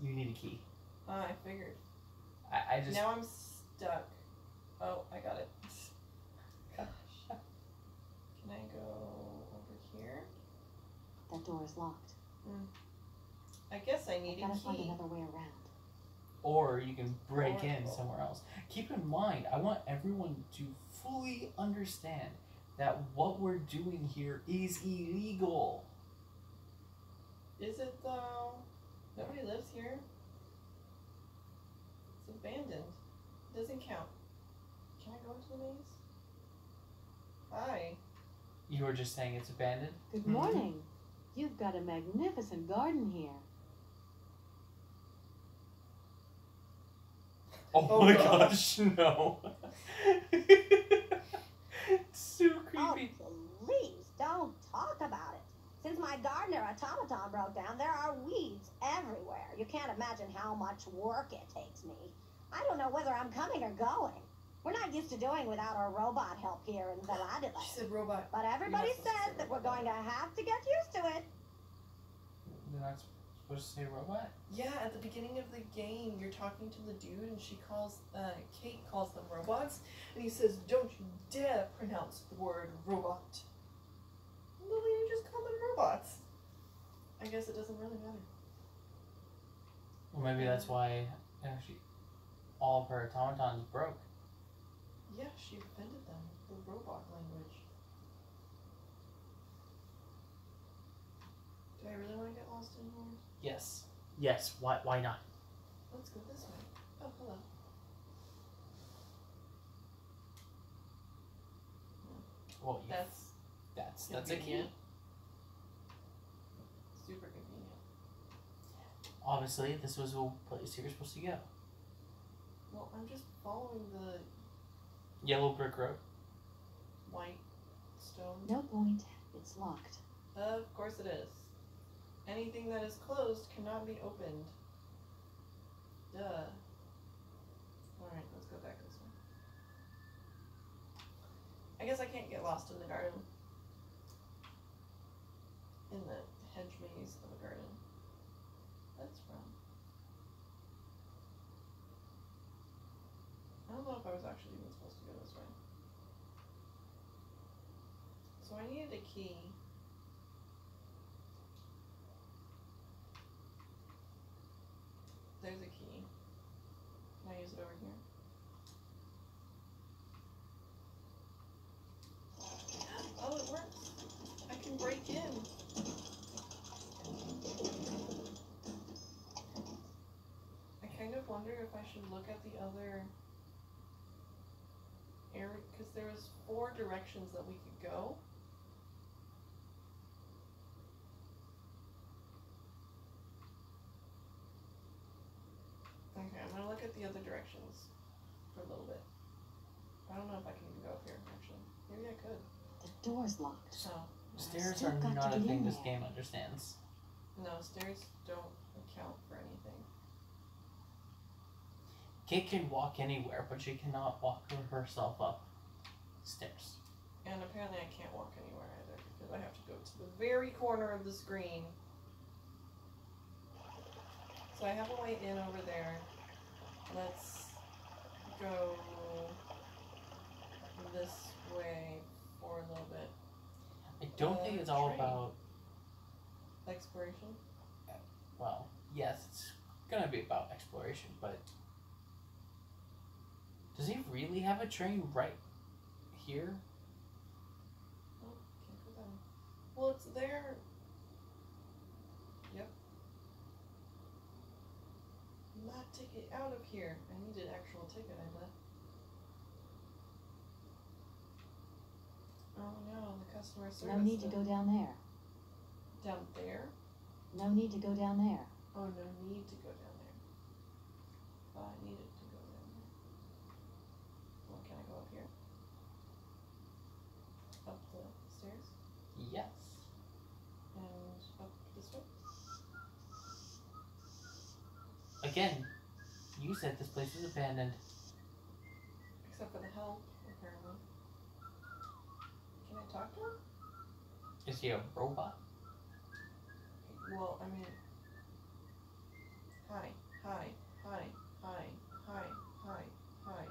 you need a key. I figured. I just. Now I'm stuck. Oh, I got it. Gosh. Can I go over here? That door is locked. I guess I need I gotta a find key. another way around. Or you can break in Horrible. somewhere else. Keep in mind, I want everyone to fully understand that what we're doing here is illegal. Is it though? Nobody lives here. It's abandoned. Doesn't count. Can I go into the maze? Hi. You were just saying it's abandoned? Good morning. You've got a magnificent garden here. Oh, Oh my gosh. gosh, no. It's so creepy. Oh, please don't talk about it. Since my gardener automaton broke down, there are weeds everywhere. You can't imagine how much work it takes me. I don't know whether I'm coming or going. We're not used to doing without our robot help here in She Veladilus. said robot. But everybody You're not supposed to says say that we're robot. going to have to get used to it. You're not supposed to say robot? Yeah, at the beginning of the game, you're talking to the dude, and she calls, Kate calls them robots, and he says, "Don't you dare pronounce the word robot." Well, you just call them robots. I guess it doesn't really matter. Well, maybe that's why actually all of her automatons broke. Yeah, she offended them with the robot language. Do I really want to get lost in here? Yes. Yes, why not? Let's go this way. Oh, hello. Well, yeah, That's that's a key. convenient. Super convenient. Obviously, this was a place you were supposed to go. Well, I'm just following the Yellow brick road. white stone. No point. It's locked. Of course it is. Anything that is closed cannot be opened. Duh. Alright, let's go back this way. I guess I can't get lost in the garden. In the hedge maze of a garden. That's from. I don't know if I was actually even supposed to go this way. So I needed a key. There's a key. Can I use it over here? Oh, it works. I can break in. I kind of wonder if I should look at the other area, because there was 4 directions that we could go. Okay, I'm gonna look at the other directions for a little bit. I don't know if I can even go up here, actually. Maybe I could. The door's locked. Oh. Stairs Still are got to not a get thing in this there. game understands. No, stairs don't account for anything. Kate can walk anywhere, but she cannot walk herself up stairs. And apparently I can't walk anywhere either, because I have to go to the very corner of the screen. So I have a way in over there. Let's go this way for a little bit. I don't think it's all train. about, Exploration? well, yes, it's gonna be about exploration, but does he really have a train right here? Oh, can't go down. Well, it's there. Yep. Not ticket out of here. I need an actual ticket, I bet. Oh no, the customer service. No need to go down there. Down there? No need to go down there. Oh, no need to go down there. Oh, I needed to go down there. Well, can I go up here? Up the stairs? Yes. And up this way? Again, you said this place was abandoned. Except for the help, apparently. Can I talk to him? Is he a robot? Well, I mean... Hi, hi, hi, hi, hi, hi, hi.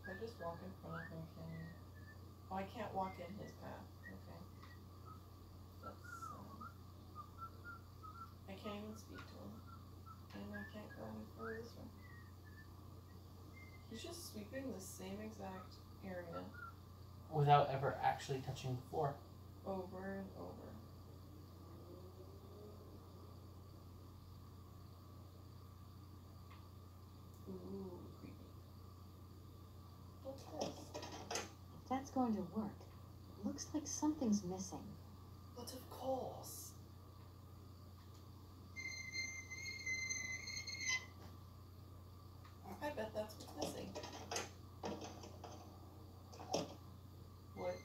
If I just walk in front of him, can you... Oh, I can't walk in his path. Okay. That's, I can't even speak to him. And I can't go any further this way. He's just sweeping the same exact area Without ever actually touching the floor. over and over. Ooh, creepy. What's this? If that's going to work, it looks like something's missing. But of course. I bet that's what's missing. What?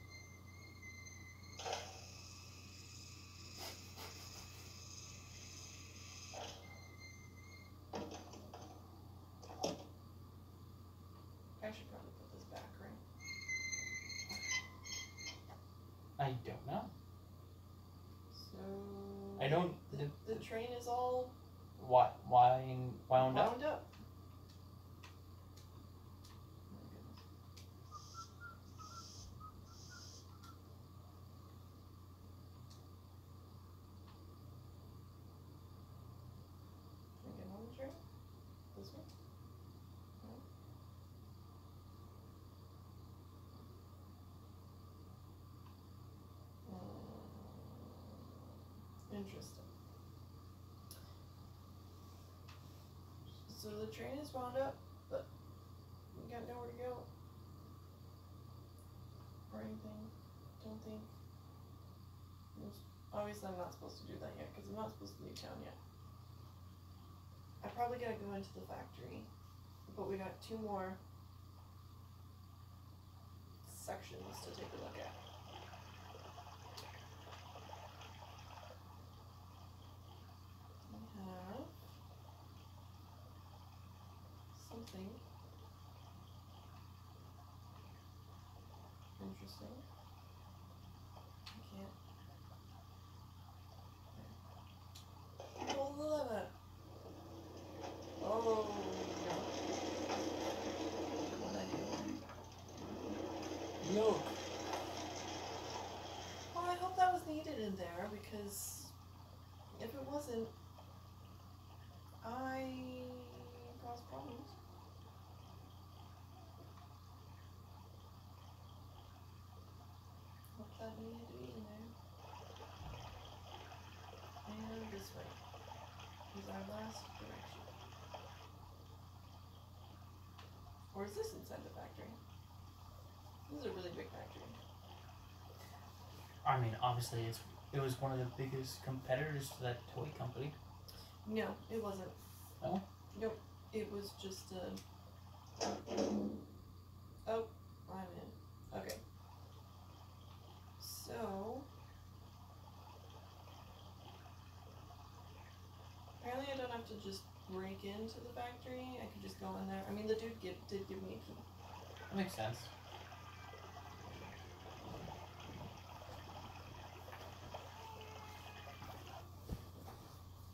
I should probably put this back, right? I don't know. So... I don't... The train is all Wound up? wound up. Can I get on the train? This way? No? Interesting. So the train is wound up, but we got nowhere to go. Or anything. Don't think. Obviously I'm not supposed to do that yet, because I'm not supposed to leave town yet. I probably gotta go into the factory, but we got 2 more sections to take a look at. We have something interesting. I can't. Pull the lever. Oh, no. What did I do? Milk. Well, I hope that was needed in there, because if it wasn't, I cause problems. Hope that needed to be in there. And this way is our last direction. Or is this inside the factory? This is a really big factory. I mean, obviously it was one of the biggest competitors to that toy company. No, it wasn't. No? Nope. It was just a... Oh, I'm in. Okay. So... Apparently I don't have to just break into the factory. I could just go in there. I mean, the dude did give me a key. That makes sense.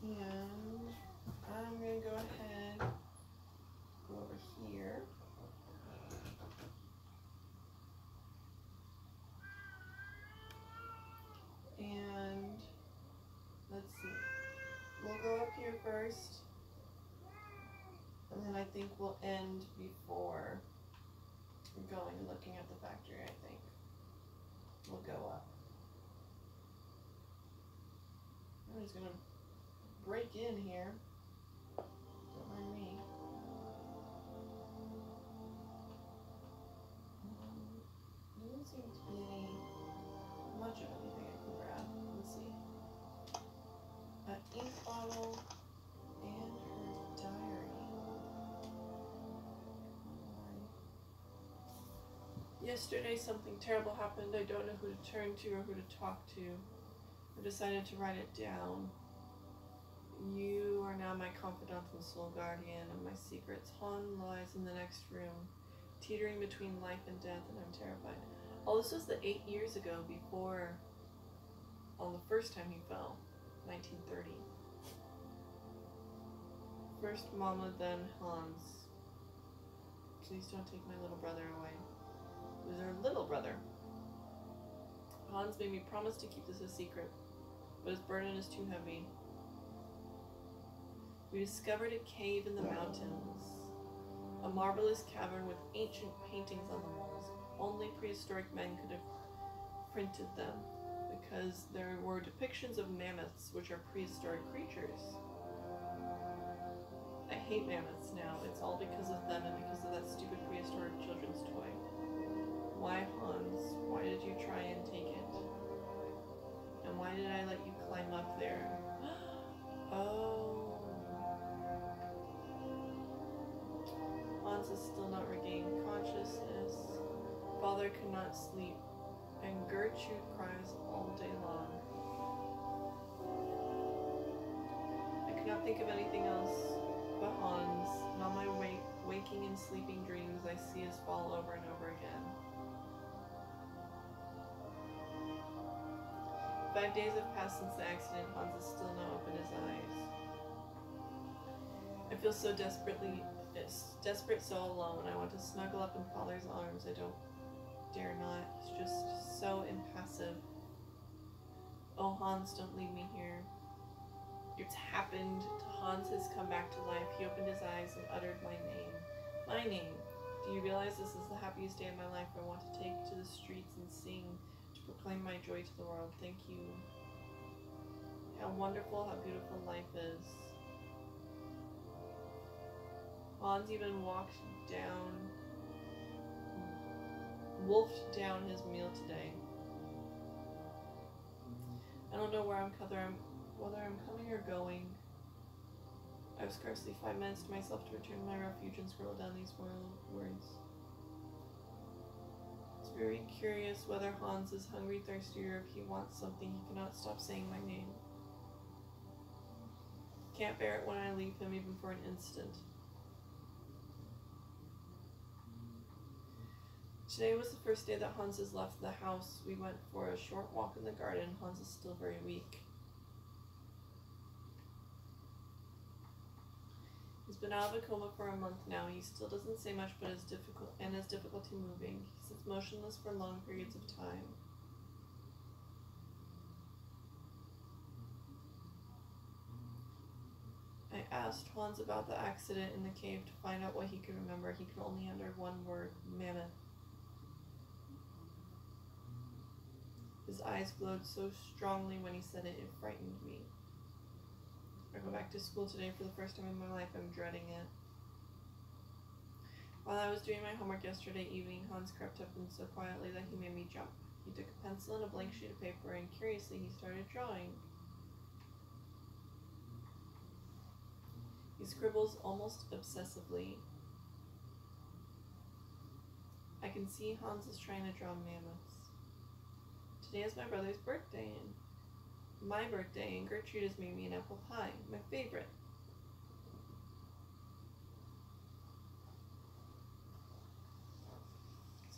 And I'm gonna go ahead, go over here. And let's see. We'll go up here first. And then I think we'll end before going and looking at the factory, I think. We'll go up. I'm just gonna break in here. Don't mind me. Doesn't seem to be much of anything I can grab. Let's see. An ink bottle and her diary. Yesterday something terrible happened. I don't know who to turn to or who to talk to. I decided to write it down. You are now my confidant and sole guardian of my secrets. Han lies in the next room, teetering between life and death, and I'm terrified. Oh, this was the 8 years ago before, on the first time he fell, 1930. First Mama, then Hans. Please don't take my little brother away. It was her little brother. Hans made me promise to keep this a secret, but his burden is too heavy. We discovered a cave in the mountains, a marvelous cavern with ancient paintings on the walls. Only prehistoric men could have printed them, because there were depictions of mammoths, which are prehistoric creatures. I hate mammoths now. It's all because of them and because of that stupid prehistoric children's toy. Why, Hans? Why did you try and take it? And why did I let you climb up there? Oh. Hans has still not regained consciousness. Father cannot sleep, and Gertrude cries all day long. I cannot think of anything else but Hans, and all my waking and sleeping dreams I see us fall over and over again. 5 days have passed since the accident. Hans has still not opened his eyes. I feel so desperate, so alone. I want to snuggle up in Father's arms. I don't dare not. He's just so impassive. Oh, Hans, don't leave me here. It's happened. Hans has come back to life. He opened his eyes and uttered my name. My name. Do you realize this is the happiest day of my life? I want to take to the streets and sing, to proclaim my joy to the world. Thank you. How wonderful, how beautiful life is. Hans even wolfed down his meal today. I don't know whether I'm coming or going. I have scarcely 5 minutes to myself to return to my refuge and scroll down these words. It's very curious whether Hans is hungry, thirsty, or if he wants something. He cannot stop saying my name. Can't bear it when I leave him even for an instant. Today was the first day that Hans has left the house. We went for a short walk in the garden. Hans is still very weak. He's been out of a coma for a month now. He still doesn't say much, but has difficulty moving. He sits motionless for long periods of time. I asked Hans about the accident in the cave to find out what he could remember. He could only utter one word: mammoth. His eyes glowed so strongly when he said it, it frightened me. I go back to school today for the first time in my life. I'm dreading it. While I was doing my homework yesterday evening, Hans crept up and so quietly that he made me jump. He took a pencil and a blank sheet of paper, and curiously he started drawing. He scribbles almost obsessively. I can see Hans is trying to draw mammoths. Today is my brother's birthday, and my birthday, and Gertrude has made me an apple pie, my favorite.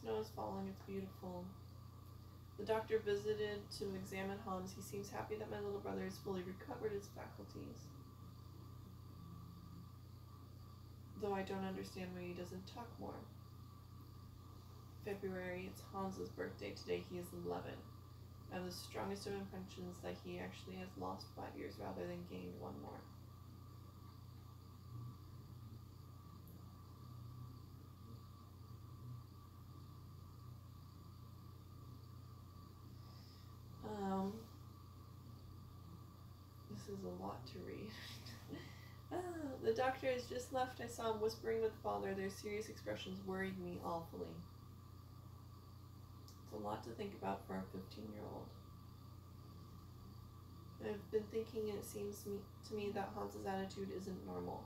Snow is falling, it's beautiful. The doctor visited to examine Hans. He seems happy that my little brother has fully recovered his faculties. Though I don't understand why he doesn't talk more. February, it's Hans's birthday today. He is 11. I have the strongest of impressions that he actually has lost 5 years rather than gained 1 more. This is a lot to read. The doctor has just left. I saw him whispering with Father. Their serious expressions worried me awfully. It's a lot to think about for a 15-year-old. I've been thinking, and it seems to me that Hans's attitude isn't normal.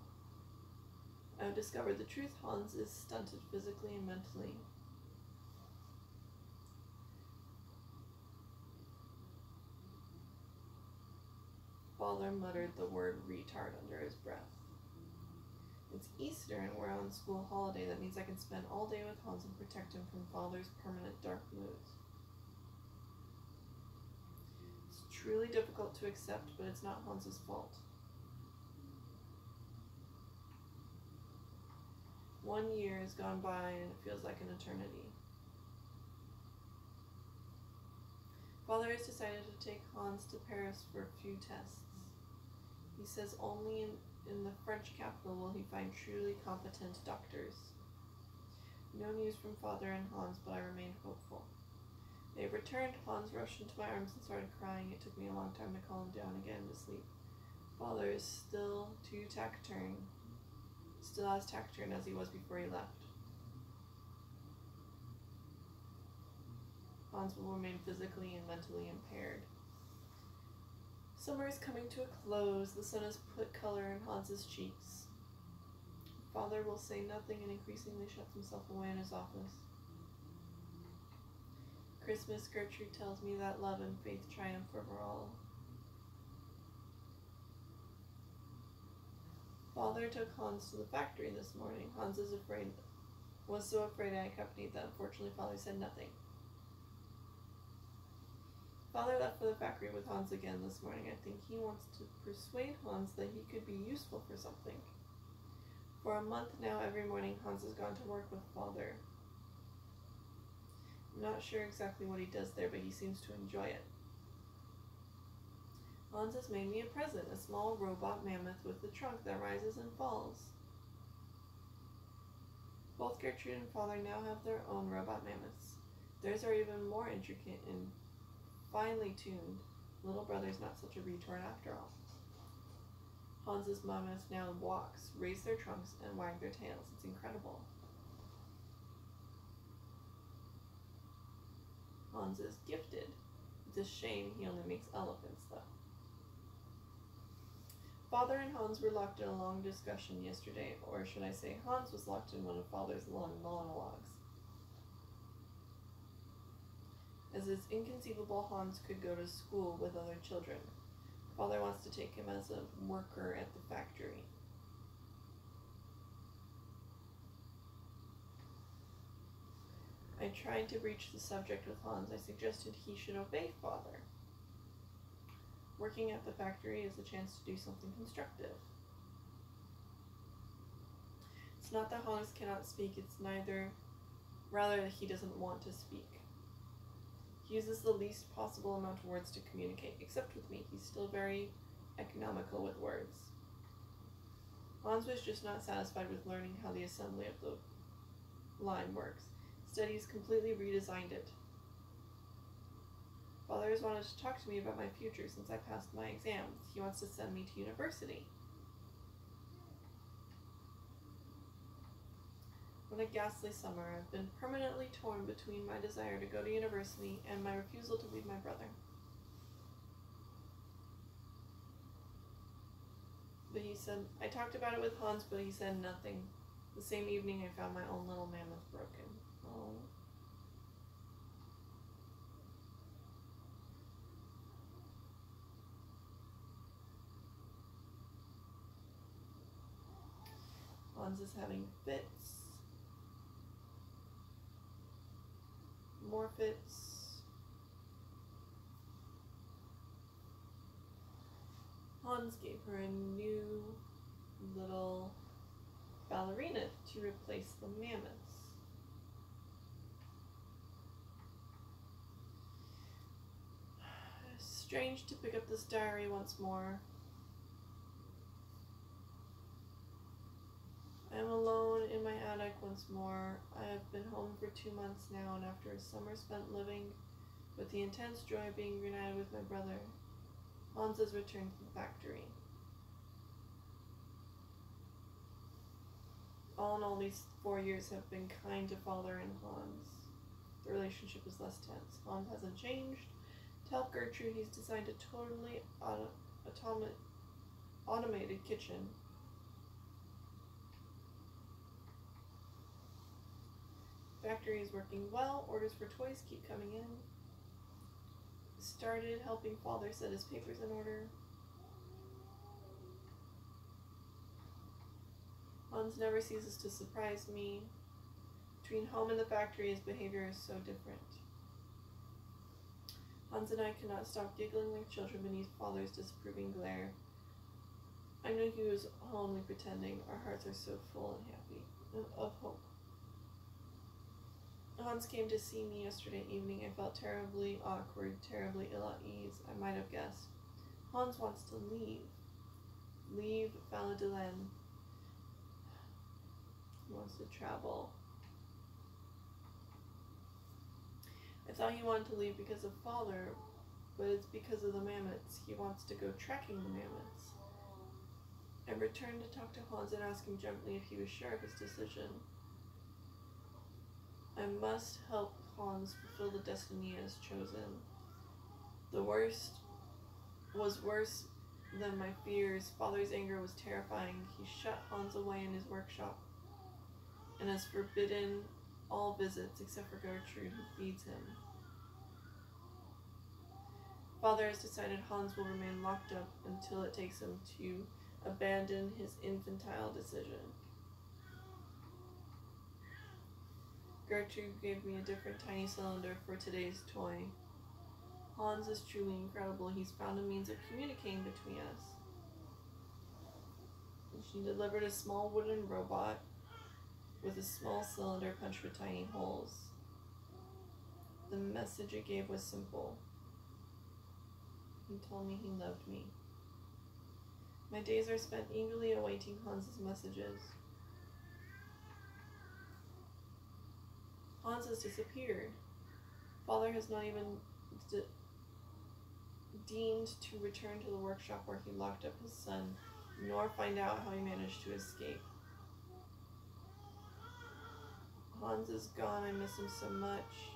I've discovered the truth. Hans is stunted physically and mentally. Father muttered the word retard under his breath. It's Easter and we're on school holiday. That means I can spend all day with Hans and protect him from Father's permanent dark moods. It's truly difficult to accept, but it's not Hans's fault. 1 year has gone by and it feels like an eternity. Father has decided to take Hans to Paris for a few tests. He says only in the French capital will he find truly competent doctors. No news from Father and Hans, but I remain hopeful. They returned. Hans rushed into my arms and started crying. It took me a long time to calm him down and get him to sleep. Father is still as taciturn as he was before he left. Hans will remain physically and mentally impaired. Summer is coming to a close. The sun has put color in Hans's cheeks. Father will say nothing and increasingly shuts himself away in his office. Christmas, Gertrude tells me that love and faith triumph over all. Father took Hans to the factory this morning. Hans was so afraid I accompanied them. Fortunately, Father said nothing. Father left for the factory with Hans again this morning. I think he wants to persuade Hans that he could be useful for something. For a month now, every morning, Hans has gone to work with Father. I'm not sure exactly what he does there, but he seems to enjoy it. Hans has made me a present, a small robot mammoth with a trunk that rises and falls. Both Gertrude and Father now have their own robot mammoths. Theirs are even more intricate and finely tuned. Little brother's not such a retard after all. Hans's mammoth now walks, raise their trunks, and wag their tails. It's incredible. Hans is gifted. It's a shame he only makes elephants, though. Father and Hans were locked in a long discussion yesterday, or should I say Hans was locked in one of Father's long monologues. As it's inconceivable Hans could go to school with other children. Father wants to take him as a worker at the factory. I tried to breach the subject with Hans. I suggested he should obey Father. Working at the factory is a chance to do something constructive. It's not that Hans cannot speak, rather that he doesn't want to speak. He uses the least possible amount of words to communicate, except with me. He's still very economical with words. Hans was just not satisfied with learning how the assembly of the line works. Instead, he's completely redesigned it. Father has wanted to talk to me about my future since I passed my exams. He wants to send me to university. What a ghastly summer. I've been permanently torn between my desire to go to university and my refusal to leave my brother. But he said, I talked about it with Hans, but he said nothing. The same evening, I found my own little mammoth broken. Oh. Hans is having fits. More fits. Hans gave her a new little ballerina to replace the mammoths. Strange to pick up this diary once more. I am alone in my attic once more. I have been home for 2 months now, and after a summer spent living with the intense joy of being reunited with my brother, Hans has returned to the factory. All in all, these 4 years have been kind to Father and Hans. The relationship is less tense. Hans hasn't changed. To help Gertrude, he's designed a totally automated kitchen. Factory is working well. Orders for toys keep coming in. Started helping Father set his papers in order. Hans never ceases to surprise me. Between home and the factory, his behavior is so different. Hans and I cannot stop giggling like children beneath father's disapproving glare. I know he was only pretending. Our hearts are so full and happy, and of hope. Hans came to see me yesterday evening. I felt terribly awkward, terribly ill at ease, I might have guessed. Hans wants to leave. Leave Valladolid. He wants to travel. I thought he wanted to leave because of father, but it's because of the mammoths. He wants to go trekking the mammoths. I returned to talk to Hans and ask him gently if he was sure of his decision. I must help Hans fulfill the destiny he has chosen. The worst was worse than my fears. Father's anger was terrifying. He shut Hans away in his workshop and has forbidden all visits except for Gertrude, who feeds him. Father has decided Hans will remain locked up until it takes him to abandon his infantile decision. Gertrude gave me a different tiny cylinder for today's toy. Hans is truly incredible. He's found a means of communicating between us. She delivered a small wooden robot with a small cylinder punched with tiny holes. The message it gave was simple. He told me he loved me. My days are spent eagerly awaiting Hans's messages. Hans has disappeared. Father has not even deemed to return to the workshop where he locked up his son, nor find out how he managed to escape. Hans is gone. I miss him so much.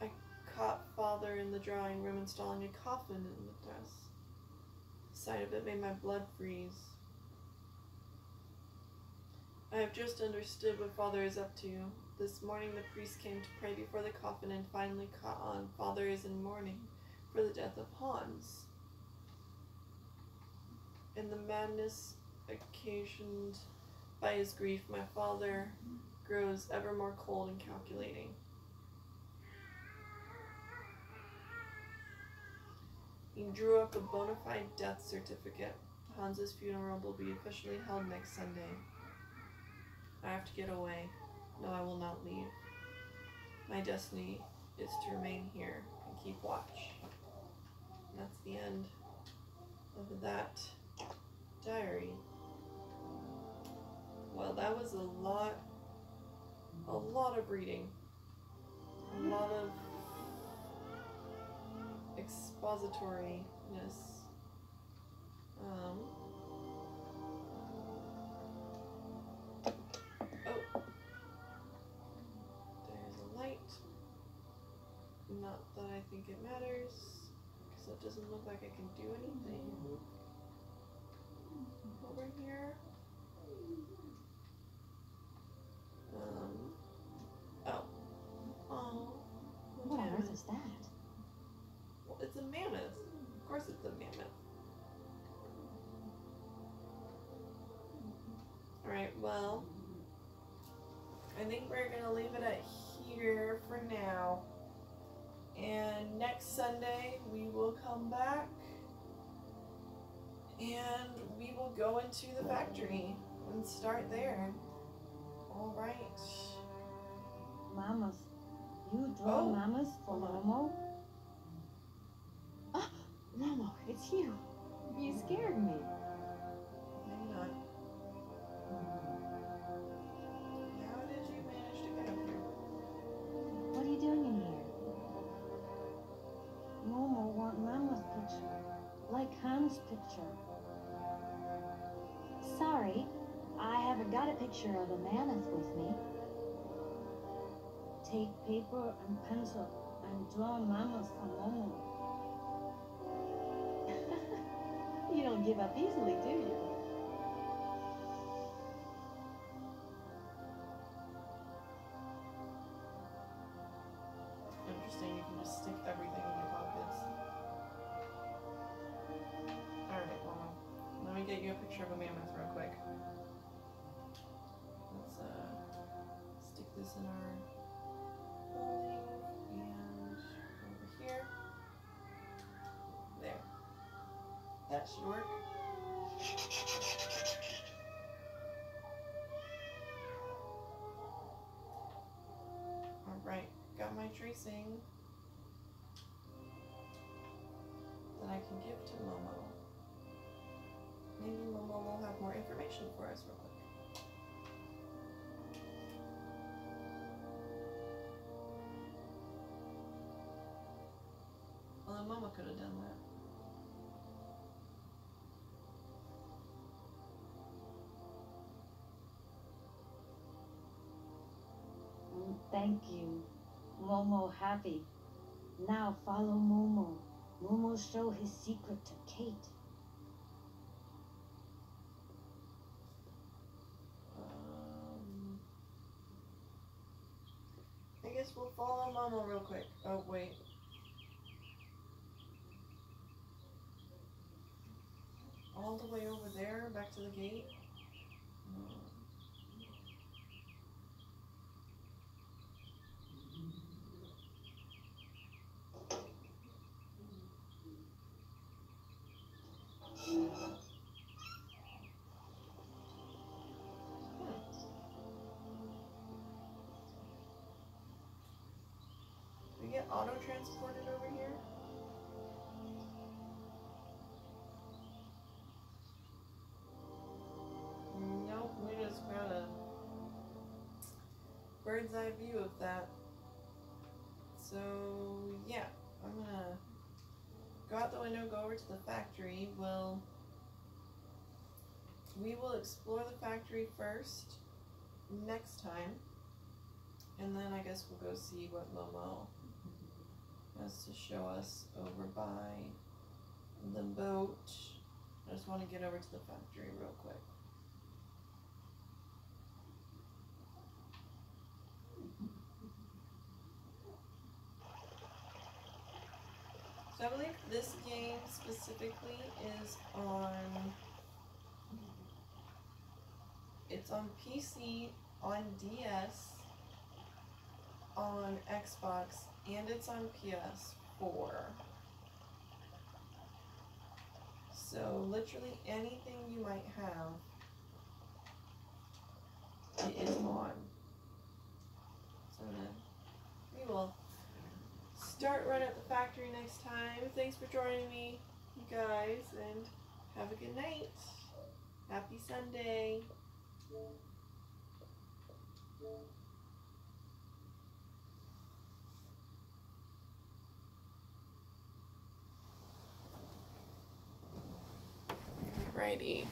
I caught father in the drawing room installing a coffin in the dress. The sight of it made my blood freeze. I have just understood what father is up to. This morning the priest came to pray before the coffin and finally caught on. Father is in mourning for the death of Hans. In the madness occasioned by his grief, my father grows ever more cold and calculating. He drew up a bona fide death certificate. Hans's funeral will be officially held next Sunday. I have to get away. No, I will not leave. My destiny is to remain here and keep watch. And that's the end of that diary. Well, that was a lot of reading. A lot of expositoriness. There's a light. Not that I think it matters, because it doesn't look like I can do anything over here. What on earth is that? Well, it's a mammoth. Of course it's a mammoth. Alright, well, I think we're going to leave it at here for now. And next Sunday, we will come back and we will go into the factory and start there. Alright. Mamas. You draw mamas for Momo? Ah, Momo, it's you. You scared me. I'm not. How did you manage to get up here? What are you doing in here? Momo want Mama's picture. Like Hans' picture. Sorry, I haven't got a picture of a mammoth with me. Take paper and pencil and draw mamas for Momo. You don't give up easily, do you? Interesting, you can just stick everything in your pockets. Alright, Mama. get you a picture of a mammoth real quick. Let's stick this in our holding and over here. There. That should work. Alright, got my tracing that I can give to Momo. Maybe Momo will have more information for us real quick. Well, Momo could have done that. Thank you. Momo happy. Now follow Momo. Momo show his secret to Kate. I guess we'll follow Momo real quick. Oh, wait. All the way over there, back to the gate? We get auto-transported over here? Nope, we just got a bird's eye view of that. So, yeah, I'm gonna go out the window, go over to the factory. We will explore the factory first next time, and then I guess we'll go see what Momo has to show us over by the boat. I just want to get over to the factory real quick. So I believe this game specifically is it's on PC, on DS, on Xbox, and it's on PS4. So literally anything you might have, it is on. So then we will start right at the factory next time. Thanks for joining me, you guys, and have a good night. Happy Sunday. Alrighty.